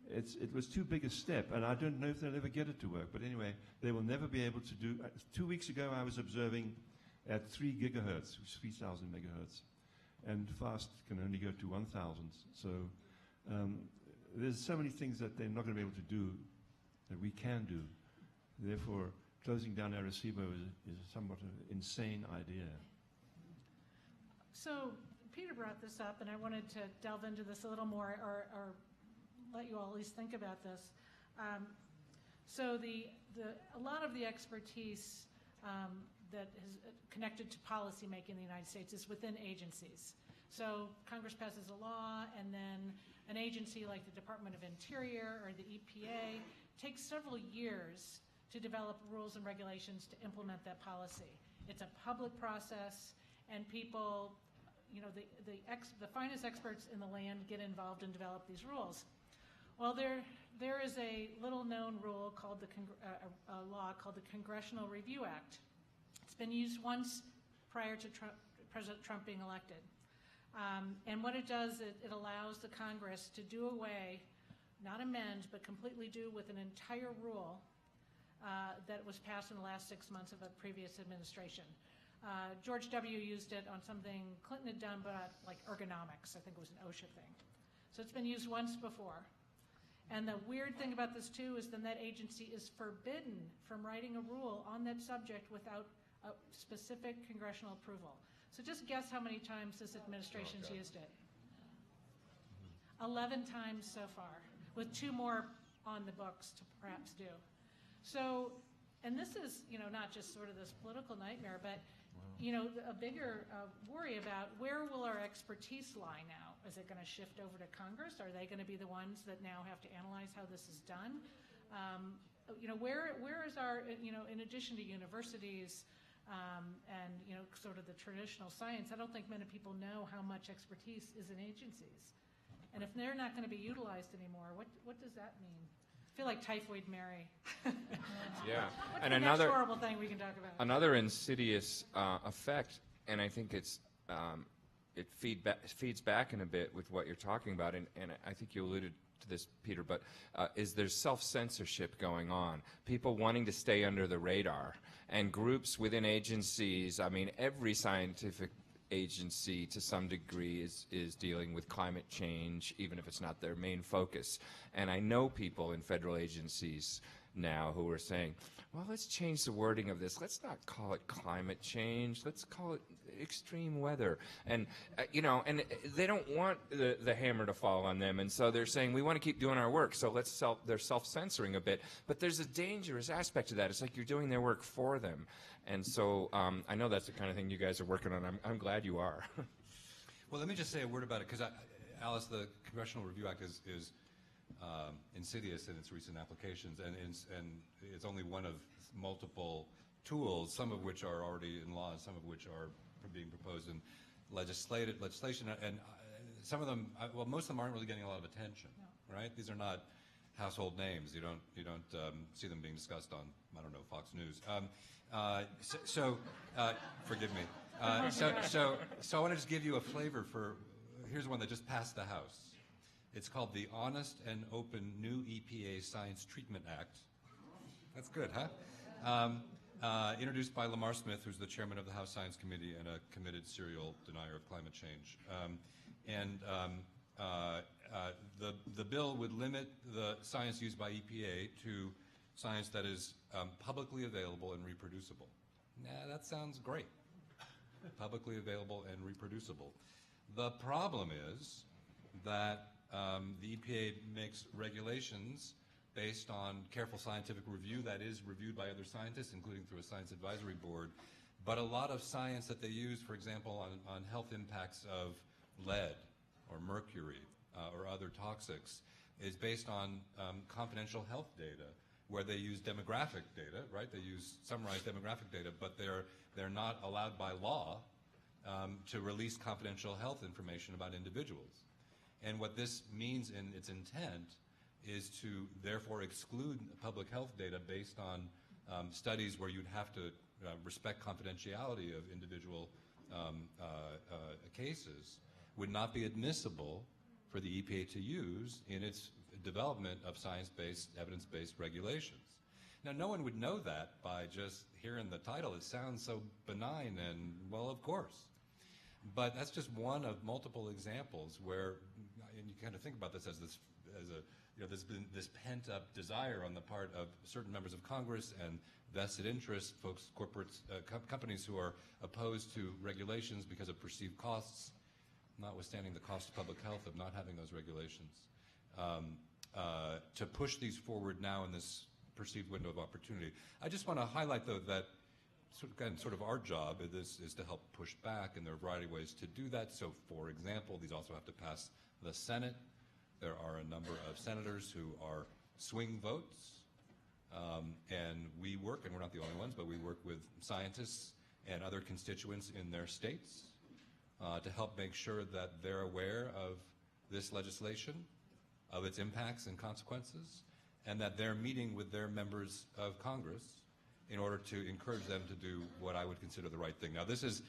It was too big a step, and I don't know if they'll ever get it to work. But anyway, they will never be able to do. 2 weeks ago, I was observing at 3 gigahertz, which is 3,000 megahertz, and fast can only go to 1,000. So there's so many things that they're not going to be able to do that we can do. Therefore, closing down Arecibo is somewhat an insane idea. So Peter brought this up, and I wanted to delve into this a little more, or let you all at least think about this. So a lot of the expertise that is connected to policymaking in the United States is within agencies. So Congress passes a law, and then an agency like the Department of Interior or the EPA takes several years to develop rules and regulations to implement that policy. It's a public process, and people, the finest experts in the land get involved and develop these rules. Well, there is a little-known rule called a law called the Congressional Review Act. It's been used once prior to President Trump being elected. And what it does, it allows the Congress to do away, not amend, but completely do with an entire rule that was passed in the last 6 months of a previous administration. George W. used it on something Clinton had done, but like ergonomics. I think it was an OSHA thing. So it's been used once before. And the weird thing about this, too, is then that agency is forbidden from writing a rule on that subject without a specific congressional approval. So just guess how many times this administration's used it. 11 times so far, with 2 more on the books to perhaps do. So, and this is, not just sort of this political nightmare, but, a bigger worry about where will our expertise lie now? Is it going to shift over to Congress? Are they going to be the ones that now have to analyze how this is done? Where is our, in addition to universities and, sort of the traditional science, I don't think many people know how much expertise is in agencies. And if they're not going to be utilized anymore, what does that mean? I feel like Typhoid Mary. Yeah. What's And the another next horrible thing we can talk about? Another insidious effect, and I think it feeds back in a bit with what you're talking about, and I think you alluded to this, Peter, but is there's self-censorship going on, people wanting to stay under the radar, and groups within agencies. I mean, every scientific agency to some degree is dealing with climate change, even if it's not their main focus. And I know people in federal agencies now who are saying, well, let's change the wording of this. Let's not call it climate change. Let's call it extreme weather. And, and they don't want the hammer to fall on them. And so they're saying, we want to keep doing our work. So they're self-censoring a bit. But there's a dangerous aspect to that. It's like you're doing their work for them. And so I know that's the kind of thing you guys are working on. I'm glad you are. Well, let me just say a word about it, because, Alice, the Congressional Review Act is insidious in its recent applications, and it's only one of multiple tools, some of which are already in law and some of which are being proposed in legislation, and some of them, most of them aren't really getting a lot of attention, right? These are not household names. You don't see them being discussed on, I don't know, Fox News. Forgive me. So I want to just give you a flavor for, here's one that just passed the House. It's called the Honest and Open New EPA Science Treatment Act. That's good, huh? Introduced by Lamar Smith, who's the chairman of the House Science Committee and a committed serial denier of climate change. The bill would limit the science used by EPA to science that is publicly available and reproducible. That sounds great. Publicly available and reproducible. The problem is that the EPA makes regulations based on careful scientific review that is reviewed by other scientists, including through a science advisory board. But a lot of science that they use, for example, on health impacts of lead or mercury or other toxics, is based on confidential health data where they use demographic data, right? They use summarized demographic data, but they're not allowed by law to release confidential health information about individuals. And what this means in its intent is to therefore exclude public health data based on studies where you'd have to respect confidentiality of individual cases, would not be admissible for the EPA to use in its development of science-based, evidence-based regulations. Now, no one would know that by just hearing the title. It sounds so benign and, well, of course. But that's just one of multiple examples where, and you kind of think about this as there's been this pent-up desire on the part of certain members of Congress and vested interest, folks, corporates, companies who are opposed to regulations because of perceived costs, notwithstanding the cost of public health of not having those regulations, to push these forward now in this perceived window of opportunity. I just want to highlight, though, that sort of our job is to help push back, and there are a variety of ways to do that. So, for example, these also have to pass the Senate. There are a number of senators who are swing votes, and we work, and we're not the only ones, but we work with scientists and other constituents in their states to help make sure that they're aware of this legislation, of its impacts and consequences, and that they're meeting with their members of Congress in order to encourage them to do what I would consider the right thing. Now, this is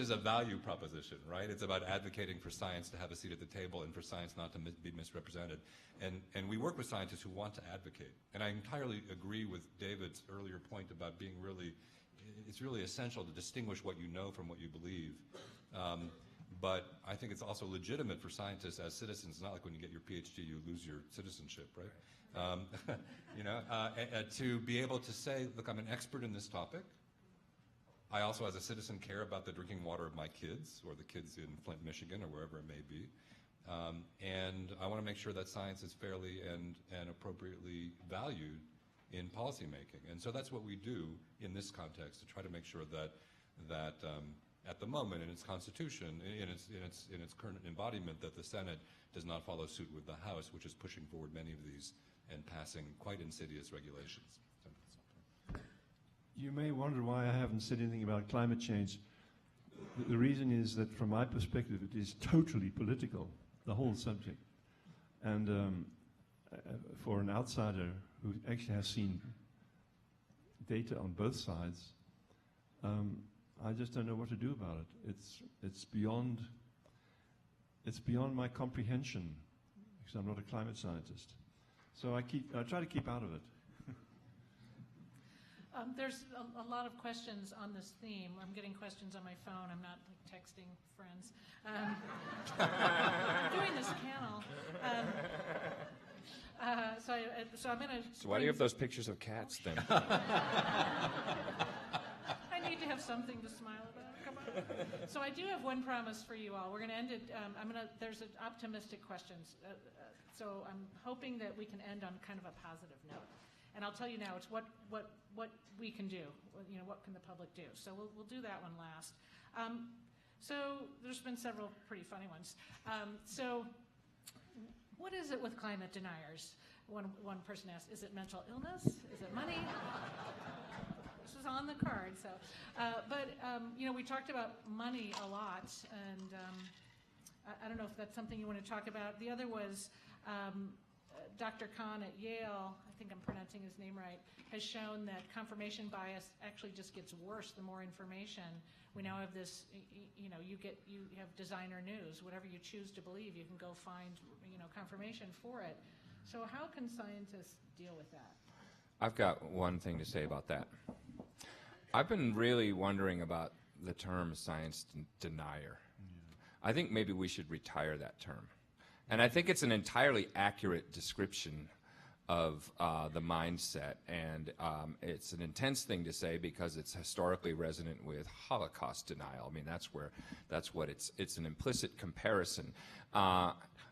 a value proposition, right? It's about advocating for science to have a seat at the table and for science not to be misrepresented. And we work with scientists who want to advocate. And I entirely agree with David's earlier point about being it's really essential to distinguish what you know from what you believe. But I think it's also legitimate for scientists as citizens. It's not like when you get your PhD, you lose your citizenship, right? To be able to say, look, I'm an expert in this topic. I also, as a citizen, care about the drinking water of my kids or the kids in Flint, Michigan, or wherever it may be. And I want to make sure that science is fairly and appropriately valued in policymaking. And so that's what we do in this context, to try to make sure that at the moment in its constitution, in its current embodiment, that the Senate does not follow suit with the House, which is pushing forward many of these and passing quite insidious regulations. You may wonder why I haven't said anything about climate change. The reason is that from my perspective it is totally political, the whole subject. And for an outsider who actually has seen data on both sides, I just don't know what to do about it. It's beyond my comprehension, because I'm not a climate scientist. So I try to keep out of it. There's a lot of questions on this theme. I'm getting questions on my phone. I'm not texting friends. I'm doing this panel. So I'm going to... So why do you have those pictures of cats then? I need to have something to smile about. Come on. So I do have one promise for you all. We're going to end it. There's optimistic questions. So I'm hoping that we can end on kind of a positive note. And I'll tell you now, it's what we can do. What can the public do? So we'll do that one last. So there's been several pretty funny ones. So what is it with climate deniers? One person asked, is it mental illness? Is it money? This was on the card. So, we talked about money a lot, and I don't know if that's something you want to talk about. The other was Dr. Kahn at Yale, I think I'm pronouncing his name right, has shown that confirmation bias actually just gets worse the more information. We now have this, you have designer news. Whatever you choose to believe, you can go find, confirmation for it. So how can scientists deal with that? I've got one thing to say about that. I've been really wondering about the term science denier. I think maybe we should retire that term. And I think it's an entirely accurate description of the mindset, and it's an intense thing to say because it's historically resonant with Holocaust denial. I mean, that's what it's an implicit comparison.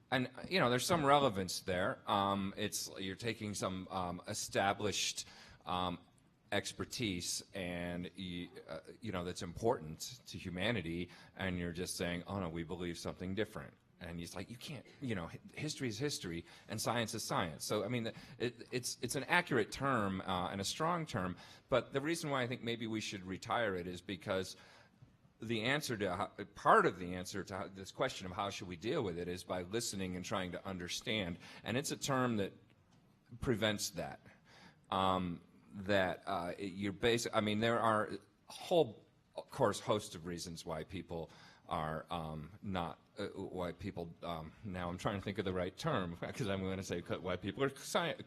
And there's some relevance there. You're taking some established expertise and that's important to humanity, and you're just saying, oh no, we believe something different. And he's like, you can't, history is history and science is science. So, I mean, it's an accurate term and a strong term, but the reason why I think maybe we should retire it is because part of the answer to this question of how should we deal with it is by listening and trying to understand. And it's a term that prevents that. There are a whole, of course, host of reasons why people are now I'm trying to think of the right term because I'm going to say why people are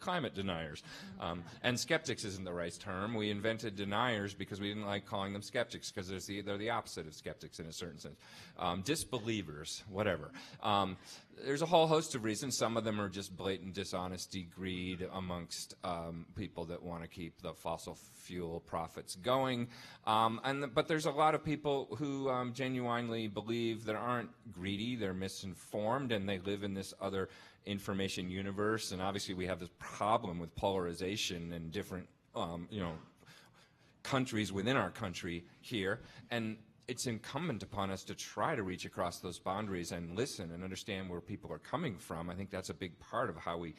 climate deniers. And skeptics isn't the right term. We invented deniers because we didn't like calling them skeptics because they're the opposite of skeptics in a certain sense. Disbelievers, whatever. There's a whole host of reasons. Some of them are just blatant dishonesty, greed amongst people that want to keep the fossil fuel profits going. But there's a lot of people who genuinely believe that aren't greedy, they're misinformed, and they live in this other information universe. And obviously we have this problem with polarization in different countries within our country here. And it's incumbent upon us to try to reach across those boundaries and listen and understand where people are coming from. I think that's a big part of how we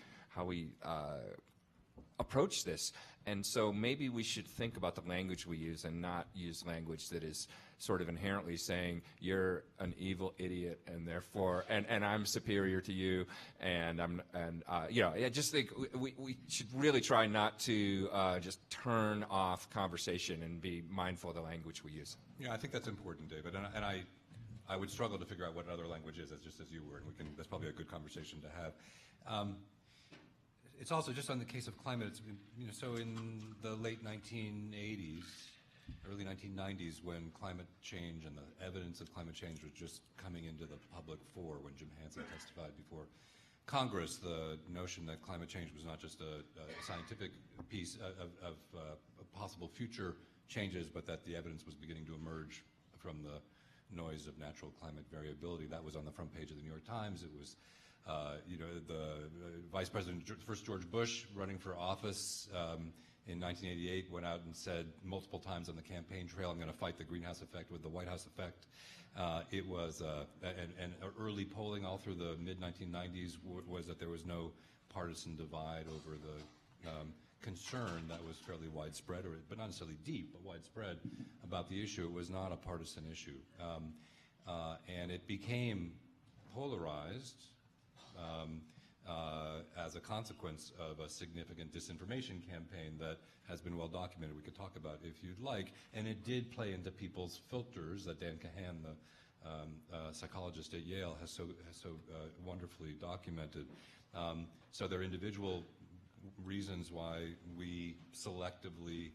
approach this. And so maybe we should think about the language we use and not use language that is sort of inherently saying you're an evil idiot and therefore and I'm superior to you I just think we should really try not to just turn off conversation and be mindful of the language we use. Yeah, I think that's important, David, and I would struggle to figure out what other language is, just as you were, and that's probably a good conversation to have. It's also just on the case of climate. It's so in the late 1980s, early 1990s, when climate change and the evidence of climate change was just coming into the public fore, when Jim Hansen testified before Congress, the notion that climate change was not just a scientific piece of possible future changes, but that the evidence was beginning to emerge from the noise of natural climate variability. That was on the front page of the New York Times. It was the Vice President, first George Bush, running for office in 1988, went out and said multiple times on the campaign trail, I'm going to fight the greenhouse effect with the White House effect. It was, and early polling all through the mid-1990s was that there was no partisan divide over the concern that was fairly widespread, but not necessarily deep, but widespread about the issue. It was not a partisan issue. And it became polarized as a consequence of a significant disinformation campaign that has been well documented. We could talk about if you'd like, and it did play into people's filters that Dan Kahan, the psychologist at Yale, has so wonderfully documented. So there are individual reasons why we selectively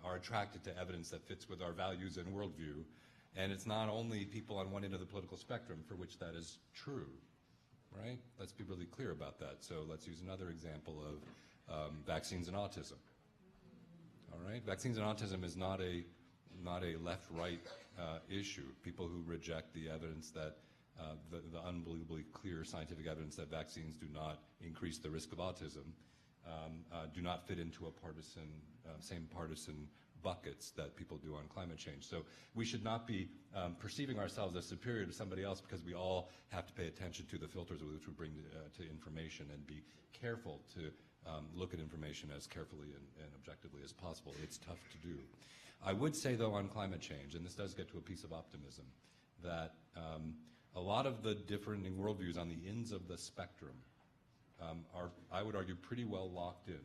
are attracted to evidence that fits with our values and worldview. And it's not only people on one end of the political spectrum for which that is true, right? Let's be really clear about that. So let's use another example of vaccines and autism. All right, vaccines and autism is not a left-right issue. People who reject the evidence that the unbelievably clear scientific evidence that vaccines do not increase the risk of autism do not fit into a same partisan buckets that people do on climate change. So we should not be perceiving ourselves as superior to somebody else because we all have to pay attention to the filters with which we bring to information and be careful to look at information as carefully and objectively as possible. It's tough to do. I would say, though, on climate change, and this does get to a piece of optimism, that a lot of the differing worldviews on the ends of the spectrum are, I would argue, pretty well locked in.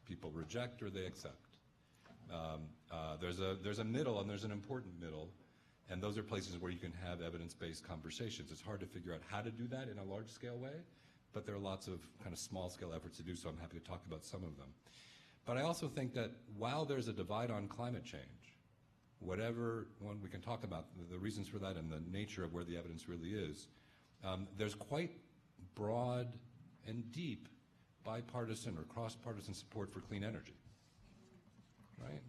People reject or they accept. There's a middle, and there's an important middle, and those are places where you can have evidence-based conversations. It's hard to figure out how to do that in a large-scale way, but there are lots of kind of small-scale efforts to do so. I'm happy to talk about some of them. But I also think that while there's a divide on climate change, whatever one we can talk about, the reasons for that and the nature of where the evidence really is, there's quite broad and deep bipartisan or cross-partisan support for clean energy. Right?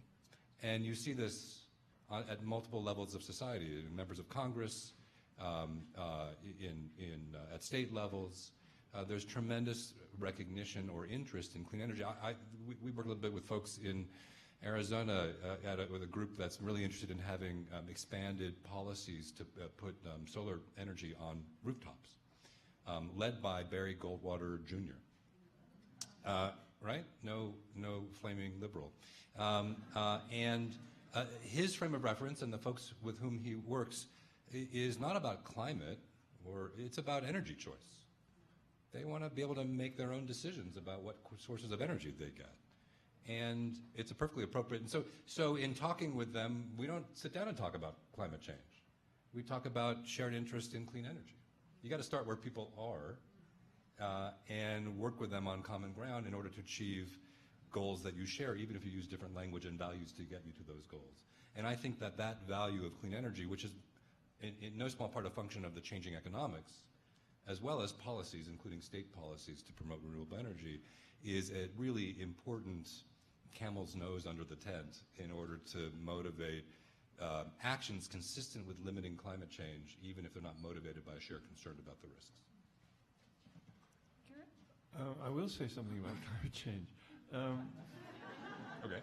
And you see this at multiple levels of society, members of Congress, at state levels. There's tremendous recognition or interest in clean energy. We work a little bit with folks in Arizona with a group that's really interested in having expanded policies to put solar energy on rooftops, led by Barry Goldwater Jr. Right? No flaming liberal. His frame of reference and the folks with whom he works is not about climate, or it's about energy choice. They want to be able to make their own decisions about what sources of energy they get. And it's perfectly appropriate. And so in talking with them, we don't sit down and talk about climate change. We talk about shared interest in clean energy. You got to start where people are and work with them on common ground in order to achieve goals that you share, even if you use different language and values to get you to those goals. And I think that value of clean energy, which is in no small part a function of the changing economics, as well as policies, including state policies to promote renewable energy, is a really important camel's nose under the tent in order to motivate actions consistent with limiting climate change, even if they're not motivated by a shared concern about the risks. Garrett? I will say something about climate change. Okay.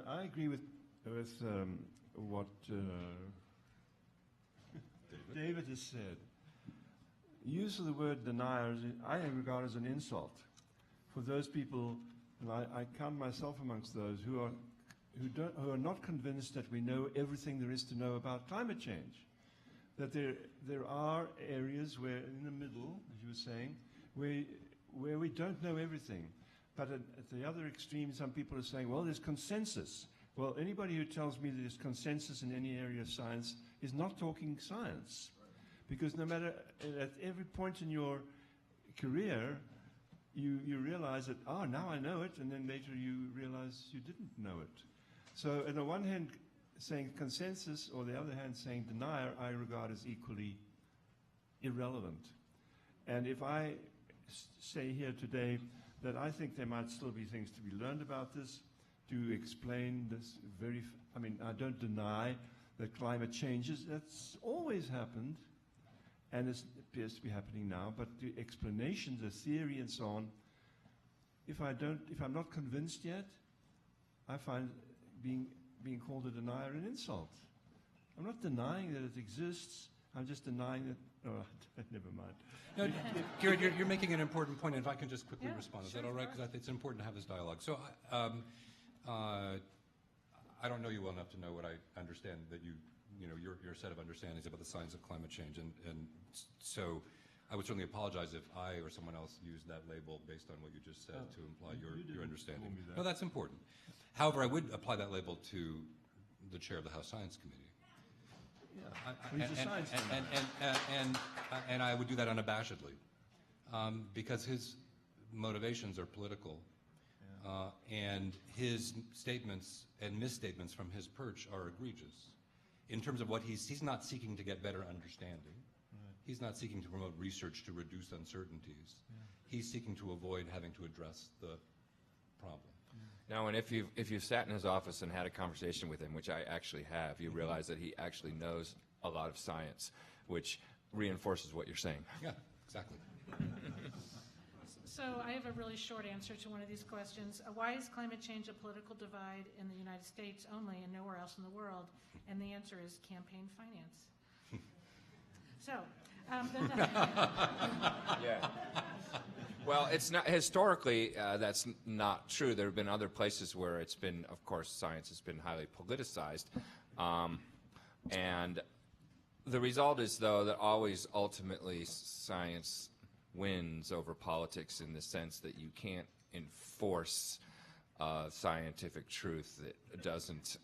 I agree with what David has said. Use of the word deniers, I regard as an insult for those people, and I count myself amongst those who are not convinced that we know everything there is to know about climate change. That there are areas where, in the middle, as you were saying, where we don't know everything. But at the other extreme, some people are saying, well, there's consensus. Well, anybody who tells me there's consensus in any area of science is not talking science. Because no matter, at every point in your career, you realize that, oh, now I know it, and then later you realize you didn't know it. So on the one hand, saying consensus, or the other hand, saying denier, I regard as equally irrelevant. And if I say here today that I think there might still be things to be learned about this, to explain this I don't deny that climate changes. That's always happened, and it appears to be happening now, but the explanations, the theory and so on, if I'm not convinced yet, I find being called a denier an insult. I'm not denying that it exists, I'm just denying that, never mind. No, Garrett, you're making an important point, and if I can just quickly respond. Is that all right? Because I think it's important to have this dialogue. So I don't know you well enough to know what I understand that your set of understandings about the science of climate change, and so I would certainly apologize if I or someone else used that label based on what you just said to imply your understanding. That. No, that's important. However, I would apply that label to the chair of the House Science Committee. And I would do that unabashedly, because his motivations are political, and his statements and misstatements from his perch are egregious. In terms of what he's not seeking to get better understanding. Right. He's not seeking to promote research to reduce uncertainties. Yeah. He's seeking to avoid having to address the problem. Now, and if you've sat in his office and had a conversation with him, which I actually have, you realize that he actually knows a lot of science, which reinforces what you're saying. Yeah, exactly. So I have a really short answer to one of these questions. Why is climate change a political divide in the United States only and nowhere else in the world? And the answer is campaign finance. So, yeah. Well, it's not historically. That's not true. There have been other places where it's been, of course, science has been highly politicized, and the result is, though, that always ultimately science wins over politics, in the sense that you can't enforce scientific truth that doesn't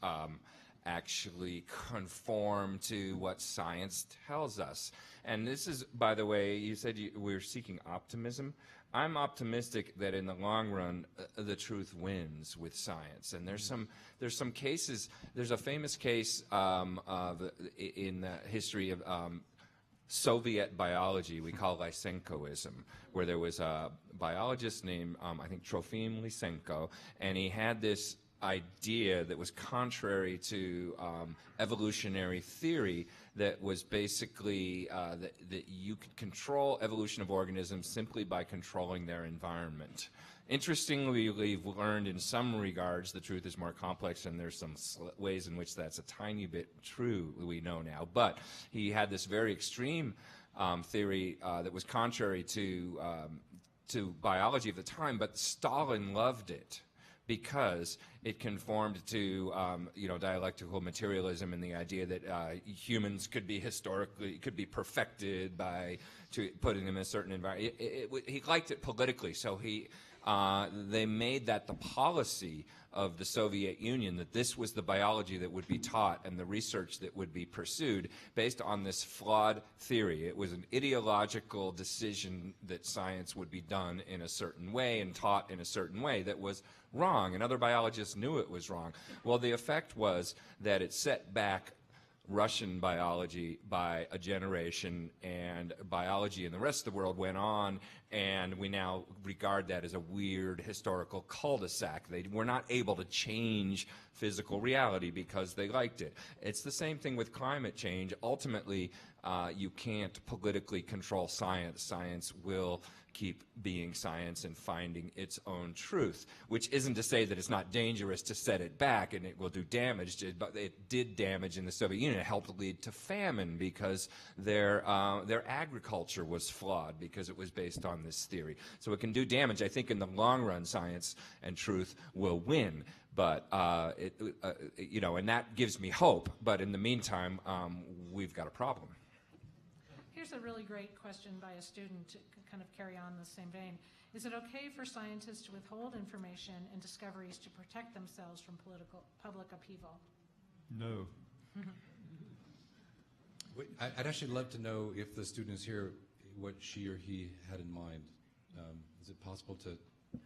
actually conform to what science tells us. And this is, by the way, you said we're seeking optimism. I'm optimistic that in the long run, the truth wins with science. And there's some cases. There's a famous case in the history of Soviet biology we call Lysenkoism, where there was a biologist named, I think, Trofim Lysenko, and he had this idea that was contrary to evolutionary theory, that was basically that you could control evolution of organisms simply by controlling their environment. Interestingly, we've learned in some regards the truth is more complex, and there's some ways in which that's a tiny bit true, we know now. But he had this very extreme theory that was contrary to biology of the time, but Stalin loved it because it conformed to dialectical materialism and the idea that humans could be perfected by putting them in a certain environment. He liked it politically, so they made that the policy of the Soviet Union, that this was the biology that would be taught and the research that would be pursued based on this flawed theory. It was an ideological decision that science would be done in a certain way and taught in a certain way that was wrong, and other biologists knew it was wrong. Well, the effect was that it set back Russian biology by a generation, and biology in the rest of the world went on, and we now regard that as a weird historical cul-de-sac. They were not able to change physical reality because they liked it. It's the same thing with climate change. Ultimately, you can't politically control science. Science will keep being science and finding its own truth, which isn't to say that it's not dangerous to set it back and it will do damage, but it did damage in the Soviet Union. It helped lead to famine because their agriculture was flawed because it was based on this theory. So it can do damage. I think in the long run, science and truth will win. But, and that gives me hope. But in the meantime, we've got a problem. Here's a really great question by a student to kind of carry on the same vein. Is it okay for scientists to withhold information and discoveries to protect themselves from public upheaval? No. I'd actually love to know if the students here what she or he had in mind. Is it possible to?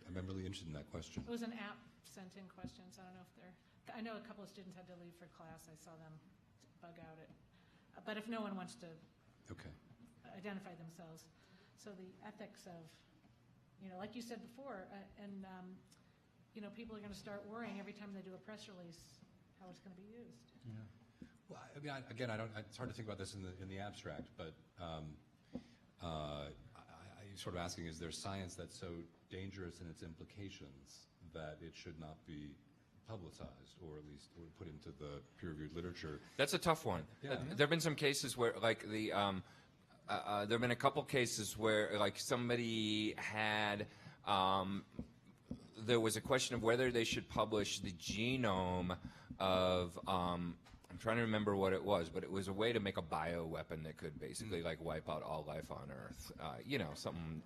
I'm really interested in that question. It was an app sent in questions. I don't know if they're. I know a couple of students had to leave for class. I saw them bug out it. But if no one wants to. Okay. Identify themselves. So the ethics of, like you said before, people are going to start worrying every time they do a press release how it's going to be used. Yeah. Well, I mean, again, it's hard to think about this in the abstract, but I'm sort of asking: is there science that's so dangerous in its implications that it should not be publicized, or at least put into the peer-reviewed literature? That's a tough one. Yeah. There have been some cases where, like there have been a couple cases where, like, somebody had, there was a question of whether they should publish the genome of, I'm trying to remember what it was, but it was a way to make a bioweapon that could basically, like, wipe out all life on Earth. Something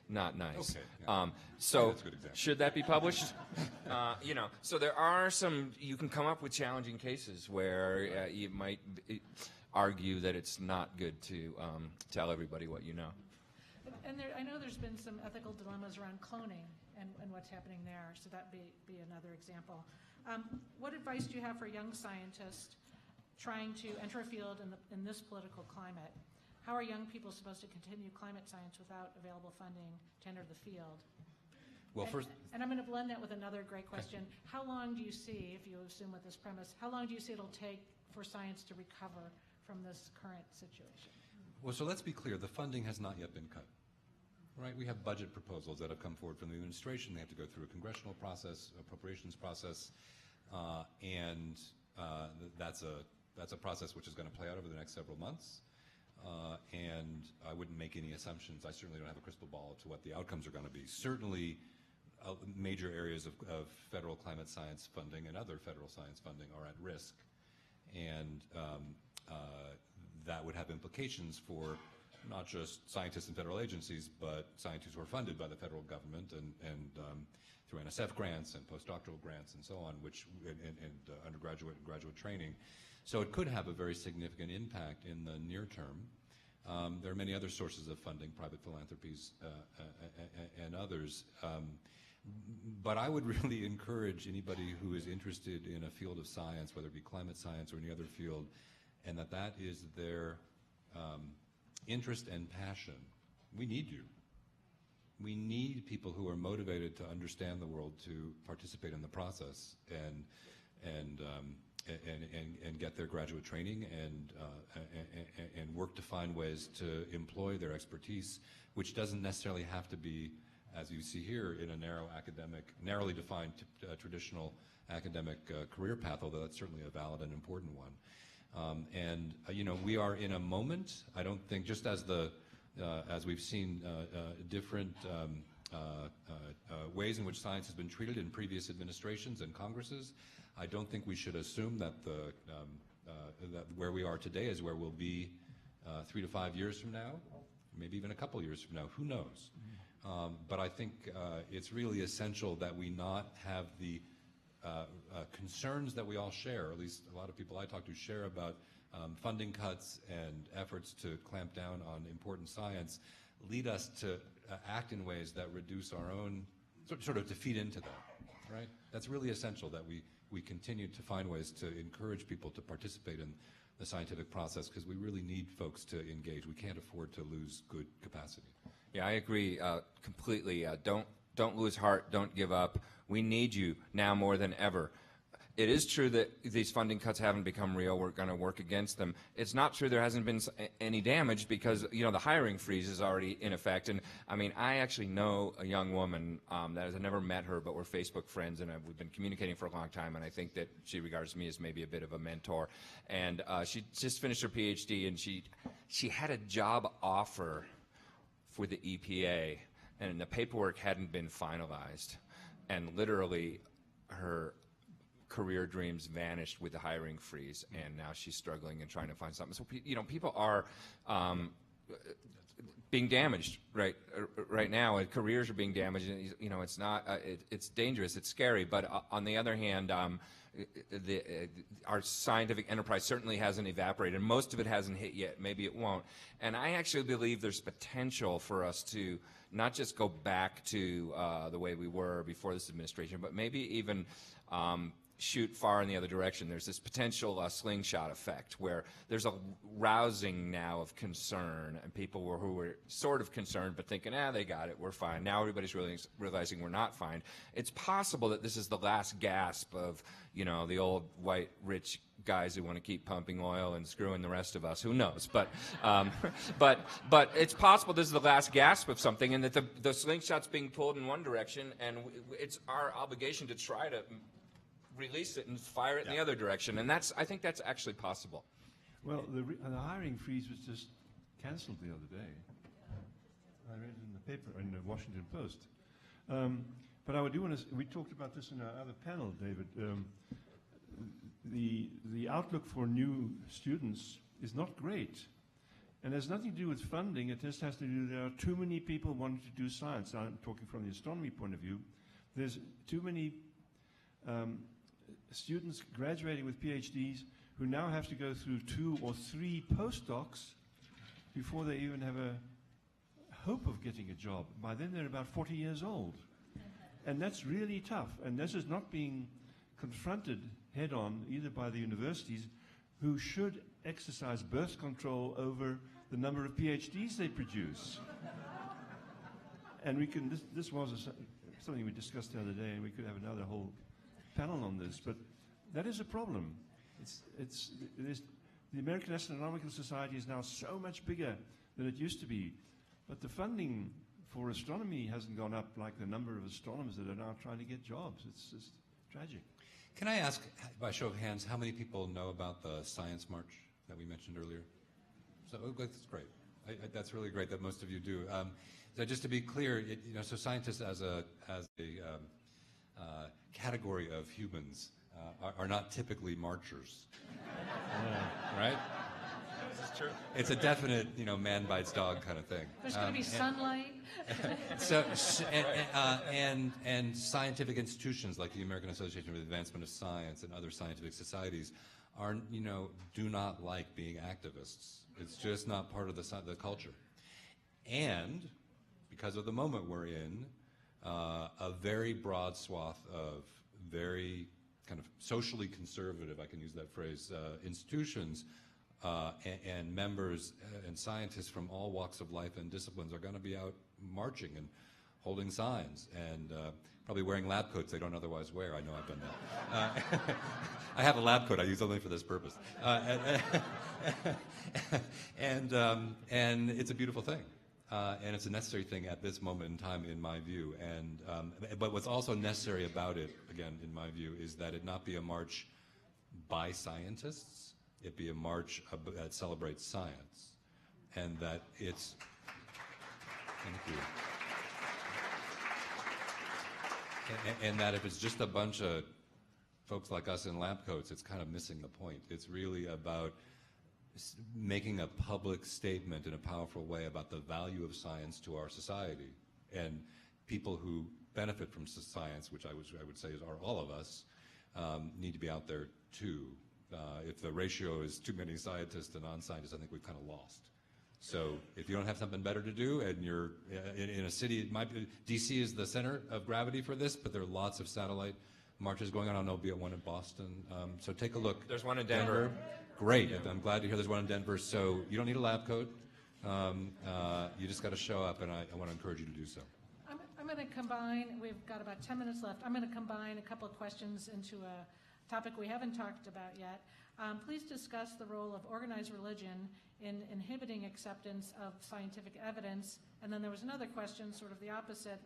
not nice. Okay, yeah. So that's a good example. should that be published? So there are you can come up with challenging cases where you might argue that it's not good to tell everybody what you know. And I know there's been some ethical dilemmas around cloning and what's happening there, so that'd be another example. What advice do you have for a young scientist trying to enter a field in this political climate? How are young people supposed to continue climate science without available funding to enter the field? Well, first, and I'm going to blend that with another great question. How long do you see, if you assume with this premise, how long do you see it'll take for science to recover from this current situation? well, so let's be clear. The funding has not yet been cut. Right? We have budget proposals that have come forward from the administration. They have to go through a congressional process, appropriations process, and that's a process which is going to play out over the next several months. And I wouldn't make any assumptions. I certainly don't have a crystal ball to what the outcomes are going to be. Certainly, major areas of federal climate science funding and other federal science funding are at risk, and that would have implications for not just scientists in federal agencies, but scientists who are funded by the federal government and through NSF grants and postdoctoral grants and so on, and undergraduate and graduate training. So it could have a very significant impact in the near term. There are many other sources of funding, private philanthropies and others. But I would really encourage anybody who is interested in a field of science, whether it be climate science or any other field, and that is their interest and passion. We need you. We need people who are motivated to understand the world, to participate in the process, and get their graduate training and work to find ways to employ their expertise, which doesn't necessarily have to be as you see here, in a narrowly defined traditional academic career path, although that's certainly a valid and important one. We are in a moment, I don't think, just as we've seen different ways in which science has been treated in previous administrations and Congresses, I don't think we should assume that that where we are today is where we'll be 3 to 5 years from now, maybe even a couple years from now, who knows? But I think it's really essential that we not have the concerns that we all share, or at least a lot of people I talk to share, about funding cuts and efforts to clamp down on important science, lead us to act in ways that reduce our own, sort of to feed into that, right? That's really essential, that we continue to find ways to encourage people to participate in the scientific process, because we really need folks to engage. We can't afford to lose good capacity. Yeah, I agree completely. Don't lose heart. Don't give up. We need you now more than ever. It is true that these funding cuts haven't become real. We're going to work against them. It's not true there hasn't been any damage, because the hiring freeze is already in effect. And I mean, I actually know a young woman that I've never met her, but we're Facebook friends, and we've been communicating for a long time. And I think that she regards me as maybe a bit of a mentor. And she just finished her PhD, and she had a job offer for the EPA, and the paperwork hadn't been finalized, and literally her career dreams vanished with the hiring freeze, and now she's struggling and trying to find something. So people are being damaged right now, and careers are being damaged. And, it's not it's dangerous, it's scary. But on the other hand, our scientific enterprise certainly hasn't evaporated. Most of it hasn't hit yet. Maybe it won't. And I actually believe there's potential for us to not just go back to the way we were before this administration, but maybe even shoot far in the other direction. There's this potential slingshot effect, where there's a rousing now of concern, and people who were sort of concerned but thinking, they got it, we're fine. Now everybody's really realizing we're not fine. It's possible that this is the last gasp of the old white rich guys who want to keep pumping oil and screwing the rest of us. Who knows? But but it's possible this is the last gasp of something, and that the slingshot's being pulled in one direction, and it's our obligation to try to release it and fire it in the other direction. And I think that's actually possible. Well, the hiring freeze was just canceled the other day. I read it in the paper, in the Washington Post. But I do want to, we talked about this in our other panel, David. The outlook for new students is not great. And it has nothing to do with funding. It just has to do, there are too many people wanting to do science. I'm talking from the astronomy point of view. There's too many students graduating with PhDs who now have to go through 2 or 3 postdocs before they even have a hope of getting a job. By then they're about 40 years old. And that's really tough. And this is not being confronted head-on either by the universities, who should exercise birth control over the number of PhDs they produce. And we can, this was something we discussed the other day, and we could have another whole panel on this, but that is a problem. The American Astronomical Society is now so much bigger than it used to be, but the funding for astronomy hasn't gone up like the number of astronomers that are now trying to get jobs. It's just tragic. Can I ask, by show of hands, how many people know about the Science March that we mentioned earlier? So that's great. That's really great that most of you do. So just to be clear, so scientists as a category of humans are not typically marchers, right? This is true. It's a definite, man bites dog kind of thing. There's going to be sunlight. And scientific institutions like the American Association for the Advancement of Science and other scientific societies do not like being activists. It's just not part of the culture. And because of the moment we're in, a very broad swath of very kind of socially conservative, I can use that phrase, institutions and members and scientists from all walks of life and disciplines are going to be out marching and holding signs and probably wearing lab coats they don't otherwise wear. I know I've done that. I have a lab coat I use only for this purpose. And it's a beautiful thing. and it's a necessary thing at this moment in time, in my view. And but what's also necessary about it, again, in my view, is that it not be a march by scientists, it be a march that celebrates science, and that it's. Thank you. And that if it's just a bunch of folks like us in lab coats, it's kind of missing the point. It's really about making a public statement in a powerful way about the value of science to our society. And people who benefit from science, which I would say are all of us, need to be out there too. If the ratio is too many scientists to non-scientists, I think we've kind of lost. So if you don't have something better to do, and you're in a city, it might be, DC is the center of gravity for this, but there are lots of satellite marches going on. I know there'll be one in Boston. So take a look. There's one in Denver. Great. I'm glad to hear there's one in Denver. So you don't need a lab coat. You just got to show up, and I want to encourage you to do so. I'm going to combine, we've got about 10 minutes left. I'm going to combine a couple of questions into a topic we haven't talked about yet. Please discuss the role of organized religion in inhibiting acceptance of scientific evidence. And then there was another question, sort of the opposite.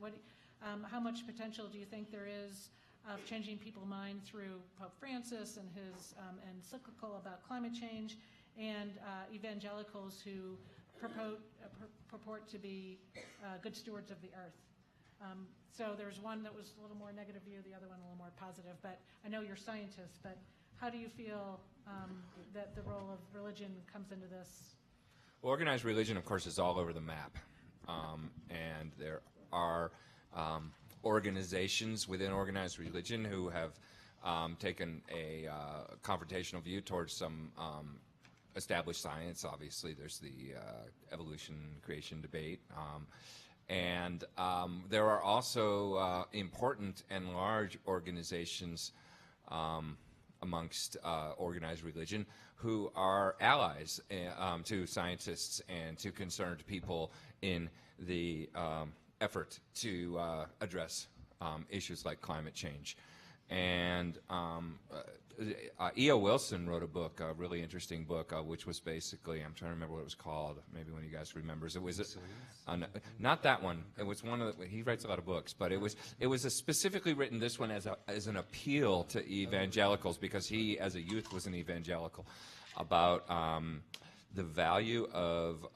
How much potential do you think there is of changing people's mind through Pope Francis and his encyclical about climate change, and evangelicals who purport to be good stewards of the earth? So there's one that was a little more negative view, the other one a little more positive. But I know you're scientists, but how do you feel that the role of religion comes into this? Well, organized religion, of course, is all over the map. And there are organizations within organized religion who have taken a confrontational view towards some established science. Obviously, there's the evolution creation debate. And there are also important and large organizations amongst organized religion who are allies to scientists and to concerned people in the effort to address issues like climate change. And E.O. Wilson wrote a book, a really interesting book, which was basically, I'm trying to remember what it was called, maybe one of you guys remembers. It was not that one. It was one of the, he writes a lot of books, but it was specifically written, this one, as an appeal to evangelicals, because he, as a youth, was an evangelical, about the value of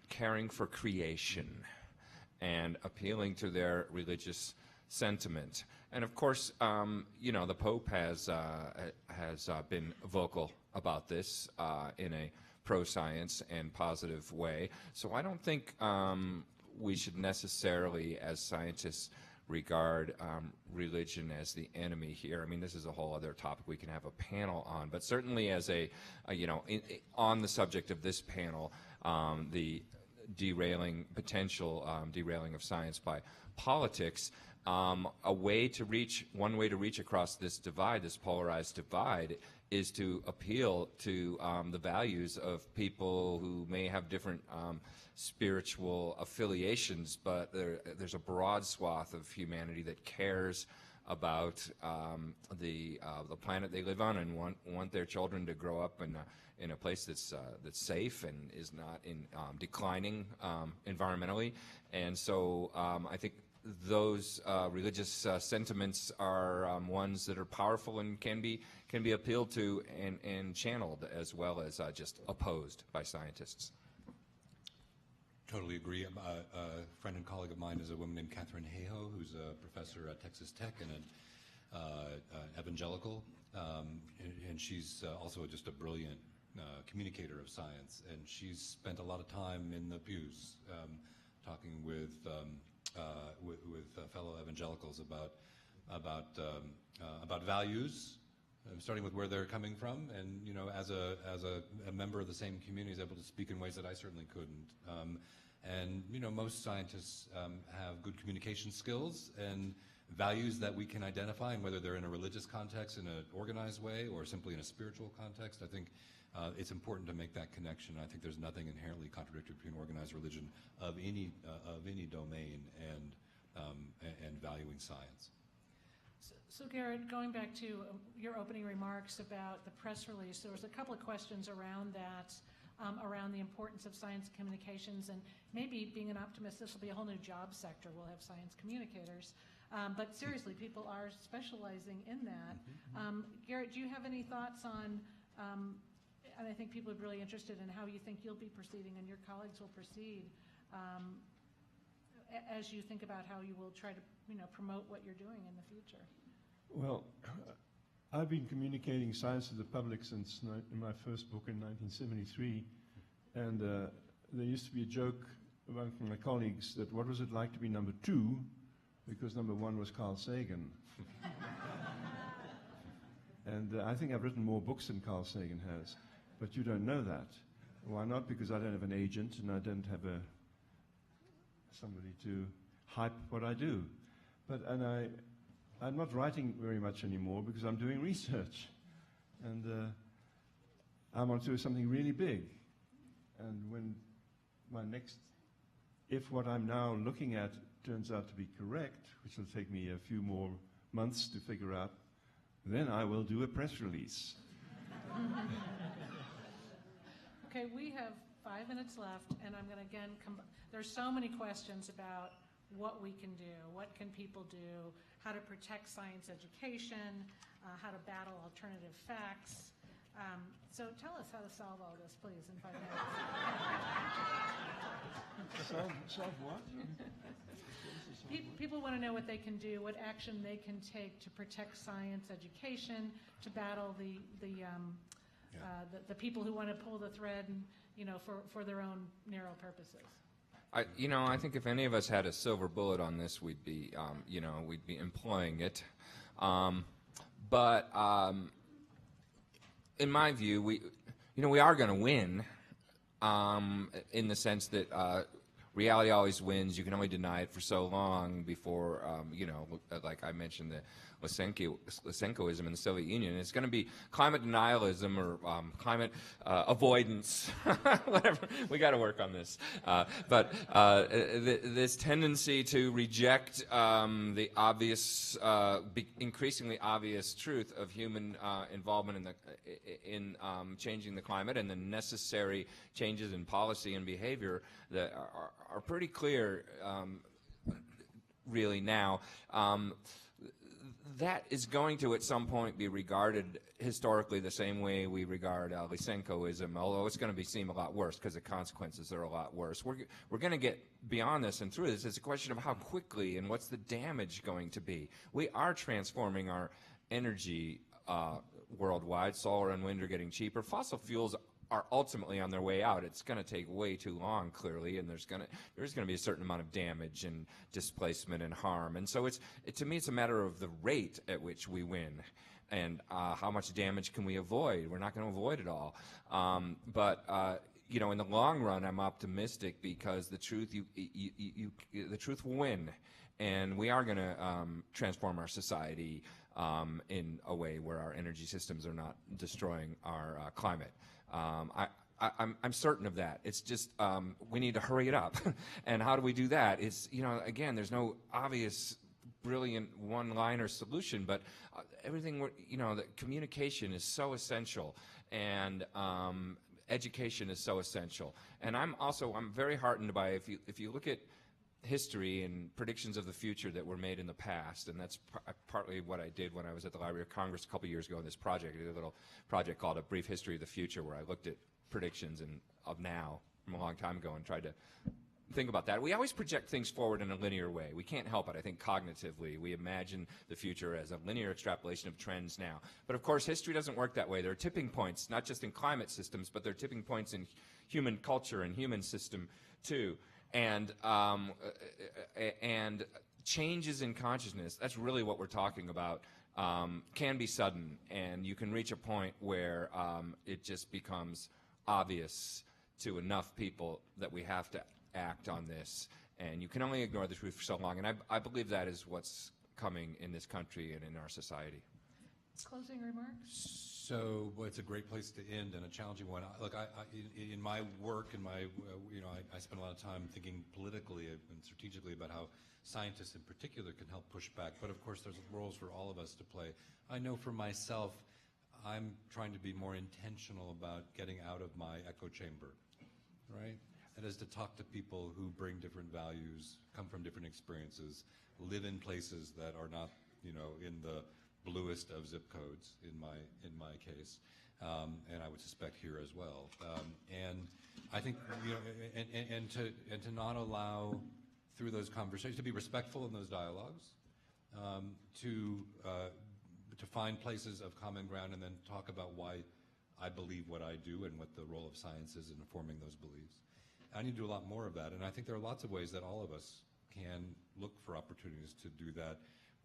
caring for creation and appealing to their religious sentiment. And of course, the Pope has been vocal about this in a pro-science and positive way. So I don't think we should necessarily, as scientists, regard religion as the enemy here. I mean, this is a whole other topic we can have a panel on. But certainly, as on the subject of this panel, the potential derailing of science by politics. One way to reach across this divide, this polarized divide, is to appeal to the values of people who may have different spiritual affiliations, but there's a broad swath of humanity that cares about the planet they live on and want their children to grow up in a place that's safe and is not declining environmentally. And so I think those religious sentiments are ones that are powerful and can be appealed to and channeled, as well as just opposed by scientists. Totally agree. A friend and colleague of mine is a woman named Catherine Hayhoe, who's a professor at Texas Tech and an evangelical, and she's also just a brilliant communicator of science. And she's spent a lot of time in the pews talking with fellow evangelicals about values, starting with where they're coming from, and as a member of the same community, is able to speak in ways that I certainly couldn't. And most scientists have good communication skills and values that we can identify, and whether they're in a religious context, in an organized way, or simply in a spiritual context, I think it's important to make that connection. I think there's nothing inherently contradictory between organized religion of any domain and valuing science. So Garrett, going back to your opening remarks about the press release, there was a couple of questions around that. around the importance of science communications, and maybe, being an optimist, this will be a whole new job sector. We'll have science communicators. But seriously, people are specializing in that. Garrett, do you have any thoughts on, and I think people are really interested in how you think you'll be proceeding and your colleagues will proceed as you think about how you will try to promote what you're doing in the future? Well, I've been communicating science to the public since my first book in 1973, and there used to be a joke among my colleagues that what was it like to be number 2, because number 1 was Carl Sagan. And I think I've written more books than Carl Sagan has, but you don't know that. Why not? Because I don't have an agent and I don't have somebody to hype what I do. I'm not writing very much anymore because I'm doing research, and I want to do something really big. And when if what I'm now looking at turns out to be correct, which will take me a few more months to figure out, then I will do a press release. Okay, we have 5 minutes left, and I'm going to again there's so many questions about what we can do, what can people do, how to protect science education, how to battle alternative facts. So tell us how to solve all this, please, in 5 minutes. Solve what? People want to know what they can do, what action they can take to protect science education, to battle the people who want to pull the thread, and, for their own narrow purposes. I think if any of us had a silver bullet on this, we'd be employing it. But in my view, we are going to win, in the sense that reality always wins. You can only deny it for so long before, like I mentioned, the Lysenkoism in the Soviet Union. It's going to be climate denialism or climate avoidance, whatever. We got to work on this. But this tendency to reject the obvious, increasingly obvious truth of human involvement in changing the climate, and the necessary changes in policy and behavior that are pretty clear, really now. That is going to, at some point, be regarded historically the same way we regard Lysenkoism, although it's going to seem a lot worse because the consequences are a lot worse. We're going to get beyond this and through this. It's a question of how quickly and what's the damage going to be. We are transforming our energy worldwide. Solar and wind are getting cheaper. Fossil fuels are ultimately on their way out. It's going to take way too long, clearly, and there's going to be a certain amount of damage and displacement and harm. And so to me, it's a matter of the rate at which we win, and how much damage can we avoid. We're not going to avoid it all, but in the long run, I'm optimistic because the truth will win, and we are going to transform our society in a way where our energy systems are not destroying our climate. I'm certain of that. It's just we need to hurry it up. And how do we do that? It's, again, there's no obvious, brilliant one-liner solution, but everything, the communication is so essential, and education is so essential. And I'm very heartened by, if you look at history and predictions of the future that were made in the past, and that's partly what I did when I was at the Library of Congress a couple years ago in this project. I did a little project called A Brief History of the Future, where I looked at predictions of now from a long time ago and tried to think about that. We always project things forward in a linear way. We can't help it. I think cognitively we imagine the future as a linear extrapolation of trends now. But of course, history doesn't work that way. There are tipping points, not just in climate systems, but there are tipping points in human culture and human system too. And changes in consciousness, that's really what we're talking about, can be sudden, and you can reach a point where it just becomes obvious to enough people that we have to act on this, and you can only ignore the truth for so long, and I believe that is what's coming in this country and in our society. Closing remarks? So, well, it's a great place to end, and a challenging one. Look, in my work, I spend a lot of time thinking politically and strategically about how scientists in particular can help push back. But of course, there's roles for all of us to play. I know for myself, I'm trying to be more intentional about getting out of my echo chamber, right? That is to talk to people who bring different values, come from different experiences, live in places that are not, in the bluest of zip codes in my case, and I would suspect here as well. And I think, and to not allow through those conversations, to be respectful in those dialogues, to find places of common ground and then talk about why I believe what I do and what the role of science is in informing those beliefs. I need to do a lot more of that, and I think there are lots of ways that all of us can look for opportunities to do that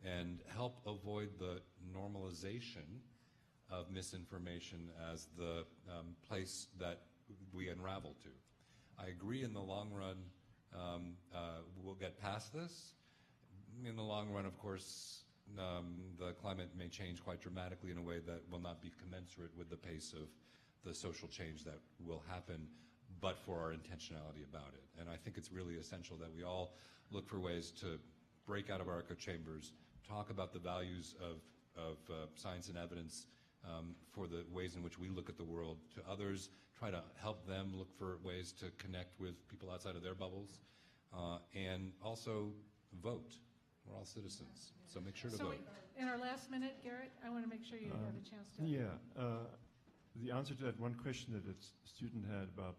and help avoid the normalization of misinformation as the place that we unravel to. I agree in the long run we'll get past this. In the long run, of course, the climate may change quite dramatically in a way that will not be commensurate with the pace of the social change that will happen, but for our intentionality about it. And I think it's really essential that we all look for ways to break out of our echo chambers, talk about the values of science and evidence for the ways in which we look at the world to others, try to help them look for ways to connect with people outside of their bubbles, and also vote. We're all citizens, so make sure to vote. In our last minute, Garrett, I want to make sure you have a chance to. Yeah, the answer to that one question that a student had about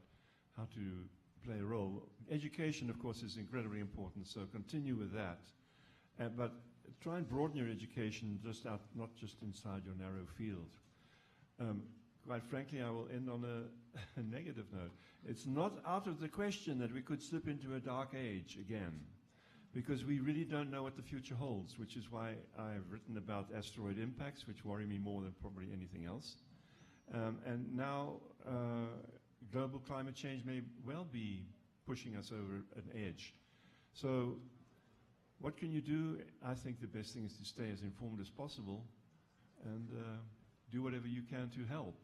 how to play a role, education, of course, is incredibly important, so continue with that. But try and broaden your education just out, not just inside your narrow field. Quite frankly, I will end on a negative note. It's not out of the question that we could slip into a dark age again, because we really don't know what the future holds, which is why I've written about asteroid impacts, which worry me more than probably anything else. And now global climate change may well be pushing us over an edge. So what can you do? I think the best thing is to stay as informed as possible and do whatever you can to help.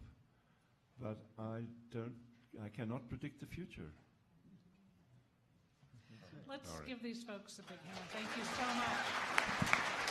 But I cannot predict the future. Let's give these folks a big hand. Thank you so much.